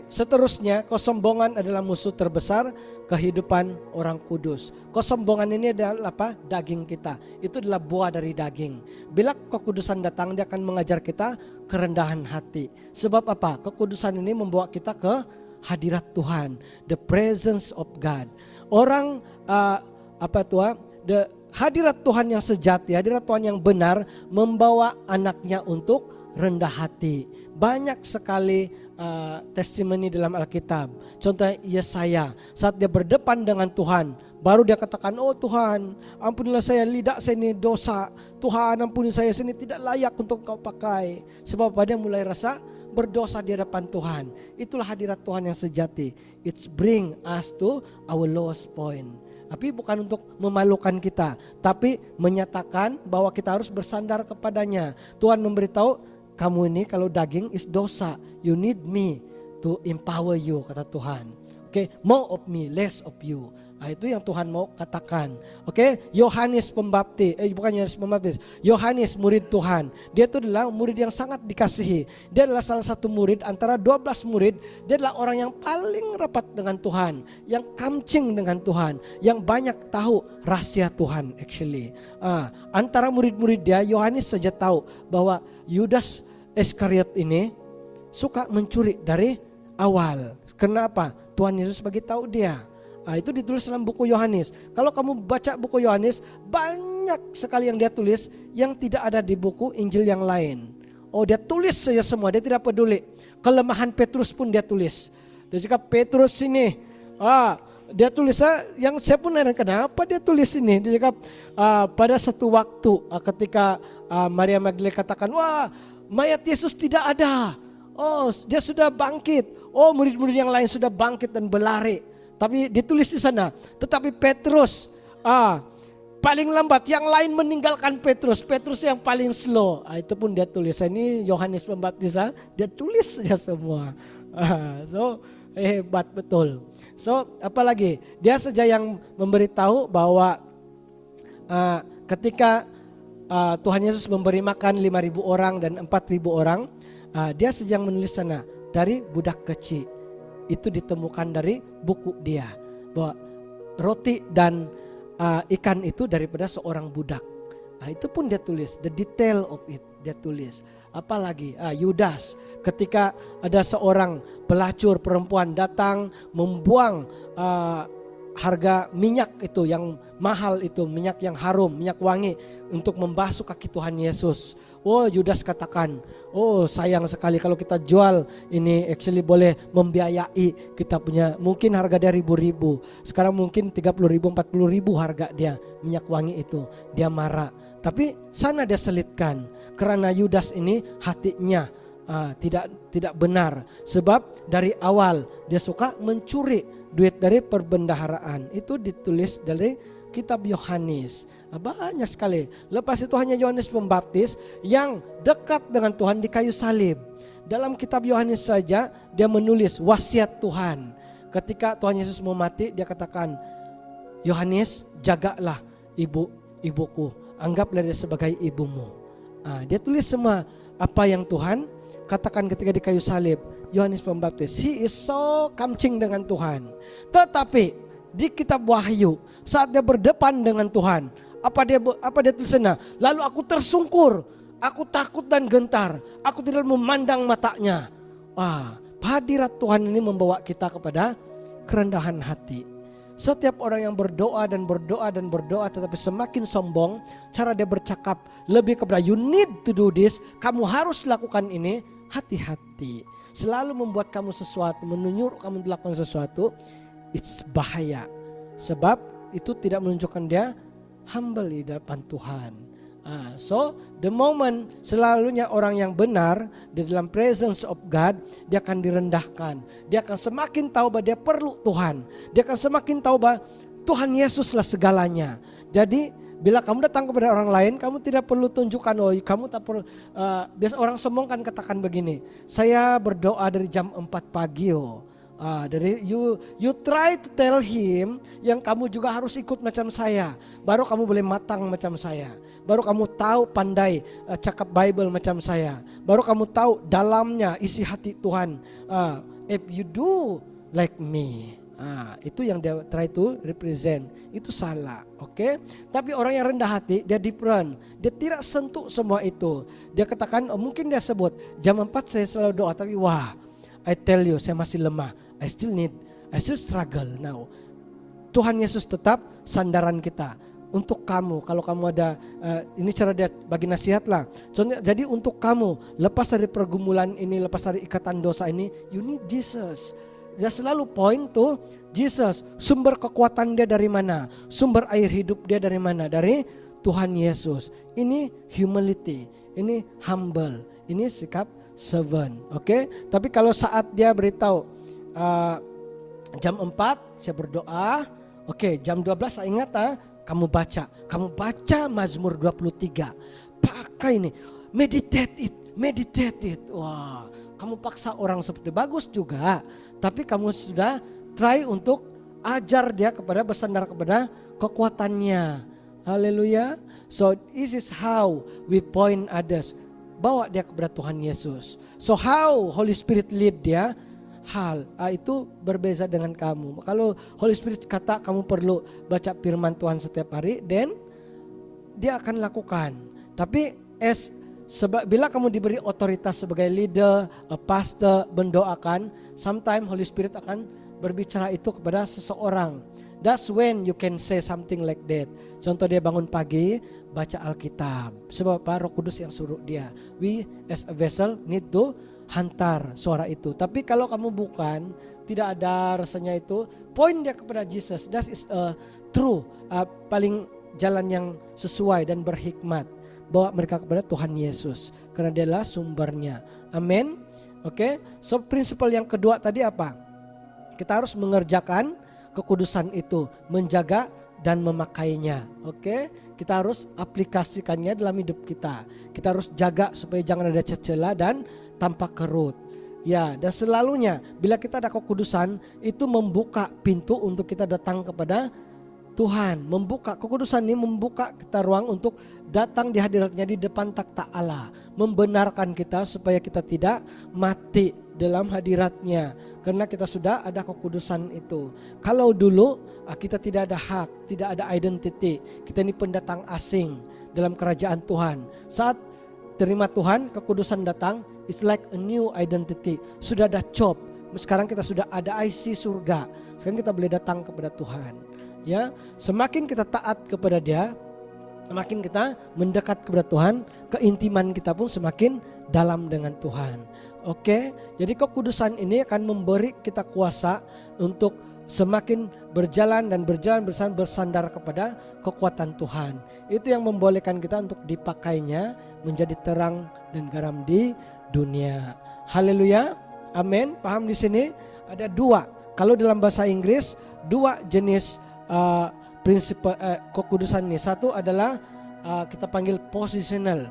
seterusnya kesombongan adalah musuh terbesar kehidupan orang kudus. Kesombongan ini adalah apa? Daging kita. Itu adalah buah dari daging. Bila kekudusan datang, dia akan mengajar kita kerendahan hati. Sebab apa? Kekudusan ini membawa kita ke hadirat Tuhan, the presence of God. Orang hadirat Tuhan yang sejati, hadirat Tuhan yang benar membawa anaknya untuk rendah hati. Banyak sekali testimoni dalam Alkitab. Contohnya Yesaya, saat dia berdepan dengan Tuhan, baru dia katakan, oh Tuhan, ampunilah saya, lidah saya ini dosa. Tuhan ampuni saya ini tidak layak untuk kau pakai. Sebab dia mulai rasa berdosa di hadapan Tuhan. Itulah hadirat Tuhan yang sejati. It's bring us to our lowest point. Tapi bukan untuk memalukan kita, tapi menyatakan bahwa kita harus bersandar kepadanya. Tuhan memberitahu, kamu ini kalau daging is dosa. You need me to empower you, kata Tuhan. Oke, more of me, less of you. Itu yang Tuhan mau katakan. Oke, Yohanes Pembaptis, bukan Yohanes Pembaptis, Yohanes murid Tuhan. Dia itu adalah murid yang sangat dikasihi. Dia adalah salah satu murid antara 12 murid. Dia adalah orang yang paling rapat dengan Tuhan, yang kamcing dengan Tuhan, yang banyak tahu rahasia Tuhan actually. Antara murid-murid dia, Yohanes saja tahu bahwa Yudas Iskariot ini suka mencuri dari awal. Kenapa? Tuhan Yesus bagi tahu dia. Itu ditulis dalam buku Yohanes. Kalau kamu baca buku Yohanes, banyak sekali yang dia tulis yang tidak ada di buku Injil yang lain. Oh, dia tulis saja semua, dia tidak peduli. Kelemahan Petrus pun dia tulis. Dia juga Petrus ini, dia tulis, yang saya pun heran kenapa dia tulis ini. Dia juga pada satu waktu ketika Maria Magdalena katakan, wah mayat Yesus tidak ada. Oh, dia sudah bangkit. Oh, murid-murid yang lain sudah bangkit dan berlari. Tapi ditulis di sana, tetapi Petrus paling lambat, yang lain meninggalkan Petrus. Petrus yang paling slow. Itu pun dia tulis. Ini Yohanes Pembaptis, dia tulis saja semua. So hebat betul. So apalagi dia saja yang memberitahu bahwa ketika Tuhan Yesus memberi makan 5.000 orang dan 4.000 orang, dia saja yang menulis sana dari budak kecil. Itu ditemukan dari buku dia bahwa roti dan ikan itu daripada seorang budak. Itu pun dia tulis, the detail of it dia tulis. Apalagi Yudas, ketika ada seorang pelacur perempuan datang membuang harga minyak itu yang mahal itu, minyak yang harum, minyak wangi untuk membasuh kaki Tuhan Yesus. Oh, Yudas katakan, oh sayang sekali kalau kita jual ini actually boleh membiayai kita punya, mungkin harga dia ribu-ribu. Sekarang mungkin 30.000, 40.000 harga dia minyak wangi itu. Dia marah. Tapi sana dia selitkan karena Yudas ini hatinya tidak benar. Sebab dari awal dia suka mencuri duit dari perbendaharaan. Itu ditulis dari kitab Yohanes. Banyak sekali. Lepas itu hanya Yohanes Pembaptis yang dekat dengan Tuhan di kayu salib. Dalam kitab Yohanes saja dia menulis wasiat Tuhan. Ketika Tuhan Yesus mau mati, dia katakan, Yohanes, jagalah ibuku. Anggaplah dia sebagai ibumu. Dia tulis semua apa yang Tuhan katakan ketika di kayu salib. Yohanes Pembaptis, he is so kamcing dengan Tuhan. Tetapi di kitab Wahyu, saat dia berdepan dengan Tuhan, apa dia tulisnya? Lalu aku tersungkur, aku takut dan gentar, aku tidak memandang matanya. Hadirat Tuhan ini membawa kita kepada kerendahan hati. Setiap orang yang berdoa dan berdoa tetapi semakin sombong, cara dia bercakap lebih kepada you need to do this, kamu harus lakukan ini, hati-hati. Selalu membuat kamu sesuatu, menyuruh kamu melakukan sesuatu, it's bahaya. Sebab itu tidak menunjukkan dia humble di depan Tuhan. So the moment selalunya orang yang benar di dalam presence of God, dia akan direndahkan. Dia akan semakin tahu bahwa dia perlu Tuhan. Dia akan semakin tahu bahwa Tuhan Yesuslah segalanya. Jadi bila kamu datang kepada orang lain, kamu tidak perlu tunjukkan, kamu tak perlu. Biasa orang sombong kan katakan begini, saya berdoa dari jam 4 pagi. Dari you try to tell him yang kamu juga harus ikut macam saya, baru kamu boleh matang macam saya, baru kamu tahu pandai cakap Bible macam saya, baru kamu tahu dalamnya isi hati Tuhan. If you do like me, itu yang dia try to represent, itu salah, oke? Tapi orang yang rendah hati dia different, dia tidak sentuh semua itu. Dia katakan, mungkin dia sebut jam 4 saya selalu doa, tapi I tell you saya masih lemah. I still struggle now. Tuhan Yesus tetap sandaran kita. Untuk kamu, kalau kamu ada, ini cara dia bagi nasihat lah. Jadi untuk kamu, lepas dari pergumulan ini, lepas dari ikatan dosa ini, you need Jesus. Dia selalu point to Jesus. Sumber kekuatan dia dari mana? Sumber air hidup dia dari mana? Dari Tuhan Yesus. Ini humility, ini humble, ini sikap servant. Oke? Tapi kalau saat dia beritahu, jam 4 saya berdoa, jam 12 saya ingat, kamu baca Mazmur 23, pakai ini, meditate it. Wah, kamu paksa orang seperti bagus juga, tapi kamu sudah try untuk ajar dia kepada bersandar kepada kekuatannya. Haleluya. So this is how we point others, bawa dia kepada Tuhan Yesus. So how Holy Spirit lead dia, itu berbeza dengan kamu. Kalau Holy Spirit kata kamu perlu baca firman Tuhan setiap hari, then dia akan lakukan. Tapi bila kamu diberi otoritas sebagai leader, pastor, mendoakan, sometimes Holy Spirit akan berbicara itu kepada seseorang. That's when you can say something like that. Contoh dia bangun pagi, baca Alkitab. Sebab Roh Kudus yang suruh dia. We as a vessel need to hantar suara itu. Tapi kalau kamu bukan, tidak ada rasanya itu, point dia kepada Jesus. That is a true, paling jalan yang sesuai dan berhikmat. Bawa mereka kepada Tuhan Yesus, karena dia adalah sumbernya. Amin. Oke. So prinsipal yang kedua tadi apa? Kita harus mengerjakan kekudusan itu, menjaga dan memakainya. Oke. Kita harus aplikasikannya dalam hidup kita. Kita harus jaga supaya jangan ada cecela dan tanpa kerut. Ya, dan selalunya bila kita ada kekudusan, itu membuka pintu untuk kita datang kepada Tuhan. Kekudusan ini membuka kita ruang untuk datang di hadiratnya di depan takhta Allah. Membenarkan kita supaya kita tidak mati dalam hadiratnya. Karena kita sudah ada kekudusan itu. Kalau dulu kita tidak ada hak, tidak ada identity. Kita ini pendatang asing dalam kerajaan Tuhan. Saat terima Tuhan, kekudusan datang, it's like a new identity. Sudah ada job. Sekarang kita sudah ada IC surga. Sekarang kita boleh datang kepada Tuhan. Ya, semakin kita taat kepada Dia, Semakin kita mendekat kepada Tuhan, keintiman kita pun semakin dalam dengan Tuhan. Oke, jadi kekudusan ini akan memberi kita kuasa untuk semakin berjalan dan berjalan bersandar kepada kekuatan Tuhan. Itu yang membolehkan kita untuk dipakainya menjadi terang dan garam di dunia. Haleluya, amin. Paham di sini? Ada dua. Kalau dalam bahasa Inggris, dua jenis prinsip kekudusan ini. Satu adalah kita panggil positional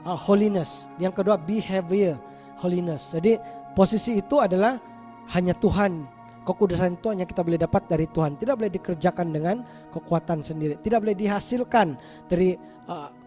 holiness. Yang kedua behavior holiness. Jadi posisi itu adalah hanya Tuhan. Kekudusan itu hanya kita boleh dapat dari Tuhan. Tidak boleh dikerjakan dengan kekuatan sendiri. Tidak boleh dihasilkan dari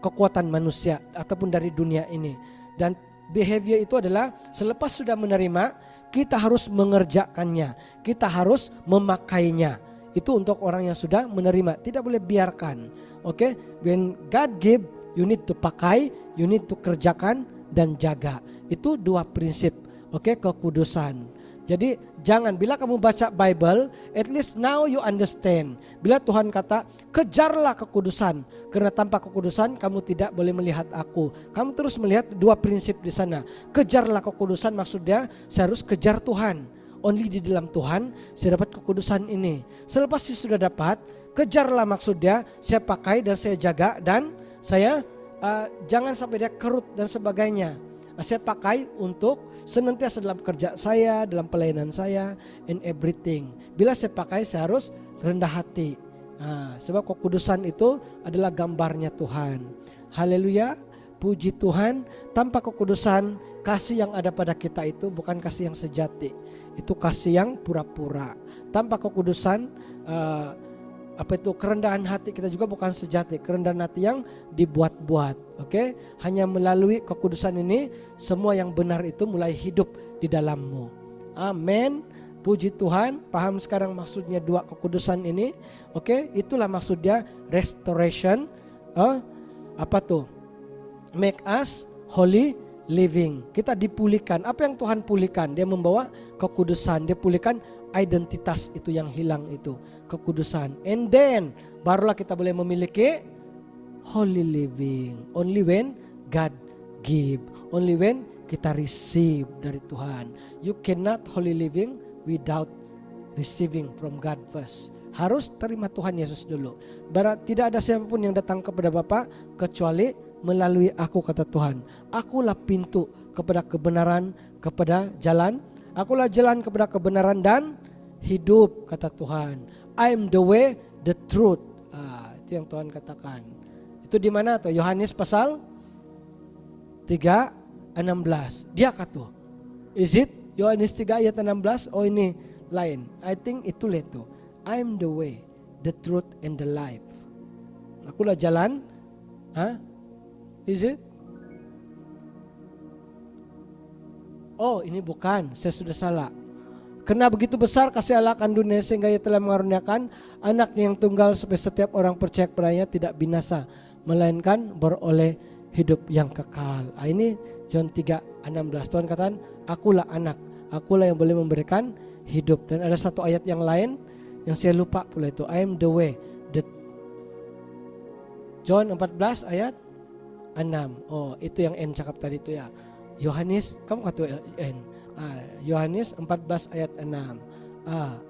kekuatan manusia ataupun dari dunia ini. Dan behavior itu adalah selepas sudah menerima, kita harus mengerjakannya. Kita harus memakainya. Itu untuk orang yang sudah menerima. Tidak boleh biarkan. Oke, when God give, you need to pakai, you need to kerjakan dan jaga. Itu dua prinsip. Oke, kekudusan. Jadi jangan, bila kamu baca Bible, at least now you understand. Bila Tuhan kata, kejarlah kekudusan. Karena tanpa kekudusan kamu tidak boleh melihat aku. Kamu terus melihat dua prinsip di sana. Kejarlah kekudusan, maksudnya saya harus kejar Tuhan. Only di dalam Tuhan saya dapat kekudusan ini. Selepas saya sudah dapat, kejarlah maksudnya saya pakai dan saya jaga. Dan saya jangan sampai dia kerut dan sebagainya. Saya pakai untuk senantiasa dalam kerja saya, dalam pelayanan saya, and everything. Bila saya pakai, saya harus rendah hati. Sebab kekudusan itu adalah gambarnya Tuhan. Haleluya, puji Tuhan. Tanpa kekudusan, kasih yang ada pada kita itu bukan kasih yang sejati. Itu kasih yang pura-pura. Tanpa kekudusan, kerendahan hati kita juga bukan sejati, kerendahan hati yang dibuat-buat. Oke, hanya melalui kekudusan ini semua yang benar itu mulai hidup di dalammu. Amin. Puji Tuhan. Paham sekarang maksudnya dua kekudusan ini? Oke, itulah maksudnya restoration. Make us holy living. Kita dipulihkan. Apa yang Tuhan pulihkan? Dia membawa kekudusan. Dia pulihkan identitas itu yang hilang itu, kekudusan. And then barulah kita boleh memiliki holy living. Only when God give, only when kita receive dari Tuhan. You cannot holy living without receiving from God first. Harus terima Tuhan Yesus dulu. Tidak ada siapapun yang datang kepada Bapa kecuali melalui aku, kata Tuhan. Akulah pintu kepada kebenaran, kepada jalan. Akulah jalan kepada kebenaran dan hidup, kata Tuhan. I am the way, the truth. Itu yang Tuhan katakan. Itu di mana tuh? Yohanes pasal 3:16. Dia kata, is it Yohanes 3 ayat 16? Oh ini lain. I think itu tuh. I am the way, the truth and the life. Akulah jalan. Is it? Oh ini bukan, saya sudah salah. Karena begitu besar kasih Allah akan dunia sehingga Ia telah mengaruniakan anaknya yang tunggal supaya setiap orang percaya kepadanya tidak binasa, melainkan beroleh hidup yang kekal. Ini John 3:16. Tuhan katakan, akulah anak, akulah yang boleh memberikan hidup. Dan ada satu ayat yang lain yang saya lupa pula itu. I am the way. John 14 ayat 6. Oh itu yang N cakap tadi itu ya. Yohanes, kamu kata N. Yohanes 14 ayat 6.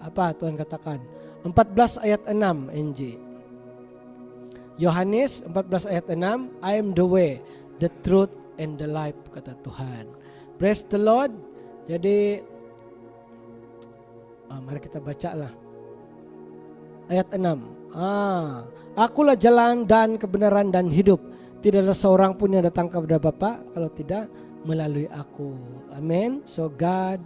Apa Tuhan katakan? 14 ayat 6 NG. Yohanes 14 ayat 6, I am the way, the truth and the life, kata Tuhan. Praise the Lord. Jadi mari kita bacalah ayat 6. Akulah jalan dan kebenaran dan hidup. Tidak ada seorang pun yang datang kepada Bapa kalau tidak melalui aku. Amin. So God,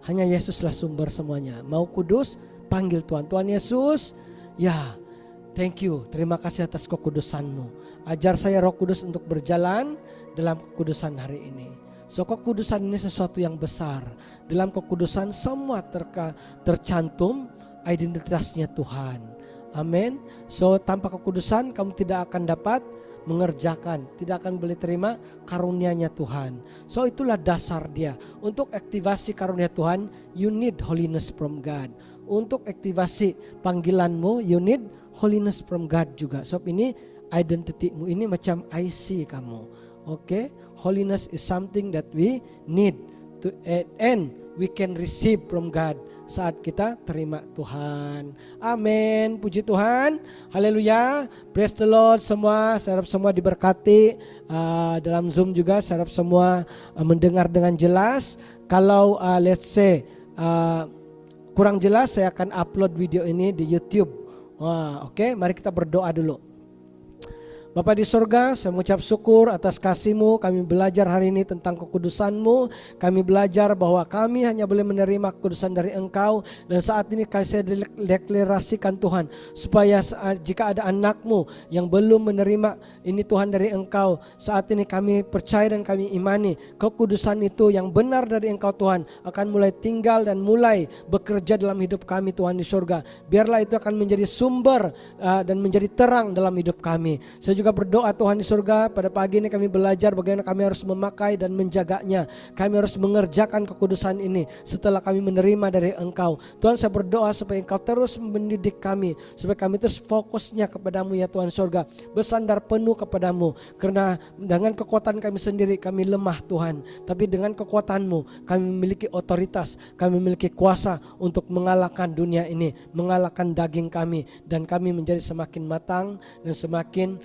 hanya Yesuslah sumber semuanya. Mau kudus, panggil Tuhan. Tuhan Yesus, ya thank you. Terima kasih atas kekudusan-Mu. Ajar saya Roh Kudus untuk berjalan dalam kekudusan hari ini. So kekudusan ini sesuatu yang besar. Dalam kekudusan semua tercantum identitasnya Tuhan. Amin. So tanpa kekudusan kamu tidak akan dapat mengerjakan, tidak akan boleh terima karunia-Nya Tuhan. So itulah dasar dia. Untuk aktivasi karunia Tuhan, you need holiness from God. Untuk aktivasi panggilanmu, you need holiness from God juga. Sebab ini identitimu, ini macam IC kamu. Oke, holiness is something that we need to and we can receive from God saat kita terima Tuhan. Amin. Puji Tuhan. Haleluya. Praise the Lord semua. Saya harap semua diberkati. Dalam Zoom juga saya harap semua mendengar dengan jelas. Kalau let's say kurang jelas, saya akan upload video ini di YouTube. Oke, mari kita berdoa dulu. Bapa di surga, saya mengucap syukur atas kasih-Mu. Kami belajar hari ini tentang kekudusan-Mu. Kami belajar bahwa kami hanya boleh menerima kekudusan dari Engkau. Dan saat ini saya deklarasikan Tuhan, supaya jika ada anak-Mu yang belum menerima ini Tuhan dari Engkau, saat ini kami percaya dan kami imani kekudusan itu yang benar dari Engkau Tuhan akan mulai tinggal dan mulai bekerja dalam hidup kami Tuhan di surga. Biarlah itu akan menjadi sumber dan menjadi terang dalam hidup kami. Saya juga berdoa Tuhan di surga, pada pagi ini kami belajar bagaimana kami harus memakai dan menjaganya. Kami harus mengerjakan kekudusan ini setelah kami menerima dari Engkau. Tuhan, saya berdoa supaya Engkau terus mendidik kami, supaya kami terus fokusnya kepadamu ya Tuhan surga, bersandar penuh kepadamu. Karena dengan kekuatan kami sendiri kami lemah Tuhan, tapi dengan kekuatan-Mu kami memiliki otoritas, kami memiliki kuasa untuk mengalahkan dunia ini, mengalahkan daging kami, dan kami menjadi semakin matang dan semakin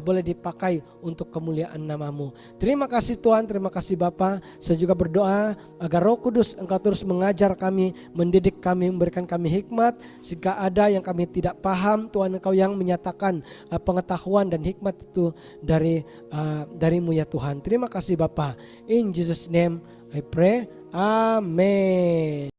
boleh dipakai untuk kemuliaan nama-Mu. Terima kasih Tuhan, terima kasih Bapa. Saya juga berdoa agar Roh Kudus Engkau terus mengajar kami, mendidik kami, memberikan kami hikmat. Jika ada yang kami tidak paham, Tuhan Engkau yang menyatakan pengetahuan dan hikmat itu dari-Mu ya Tuhan. Terima kasih Bapa. In Jesus name I pray. Amen.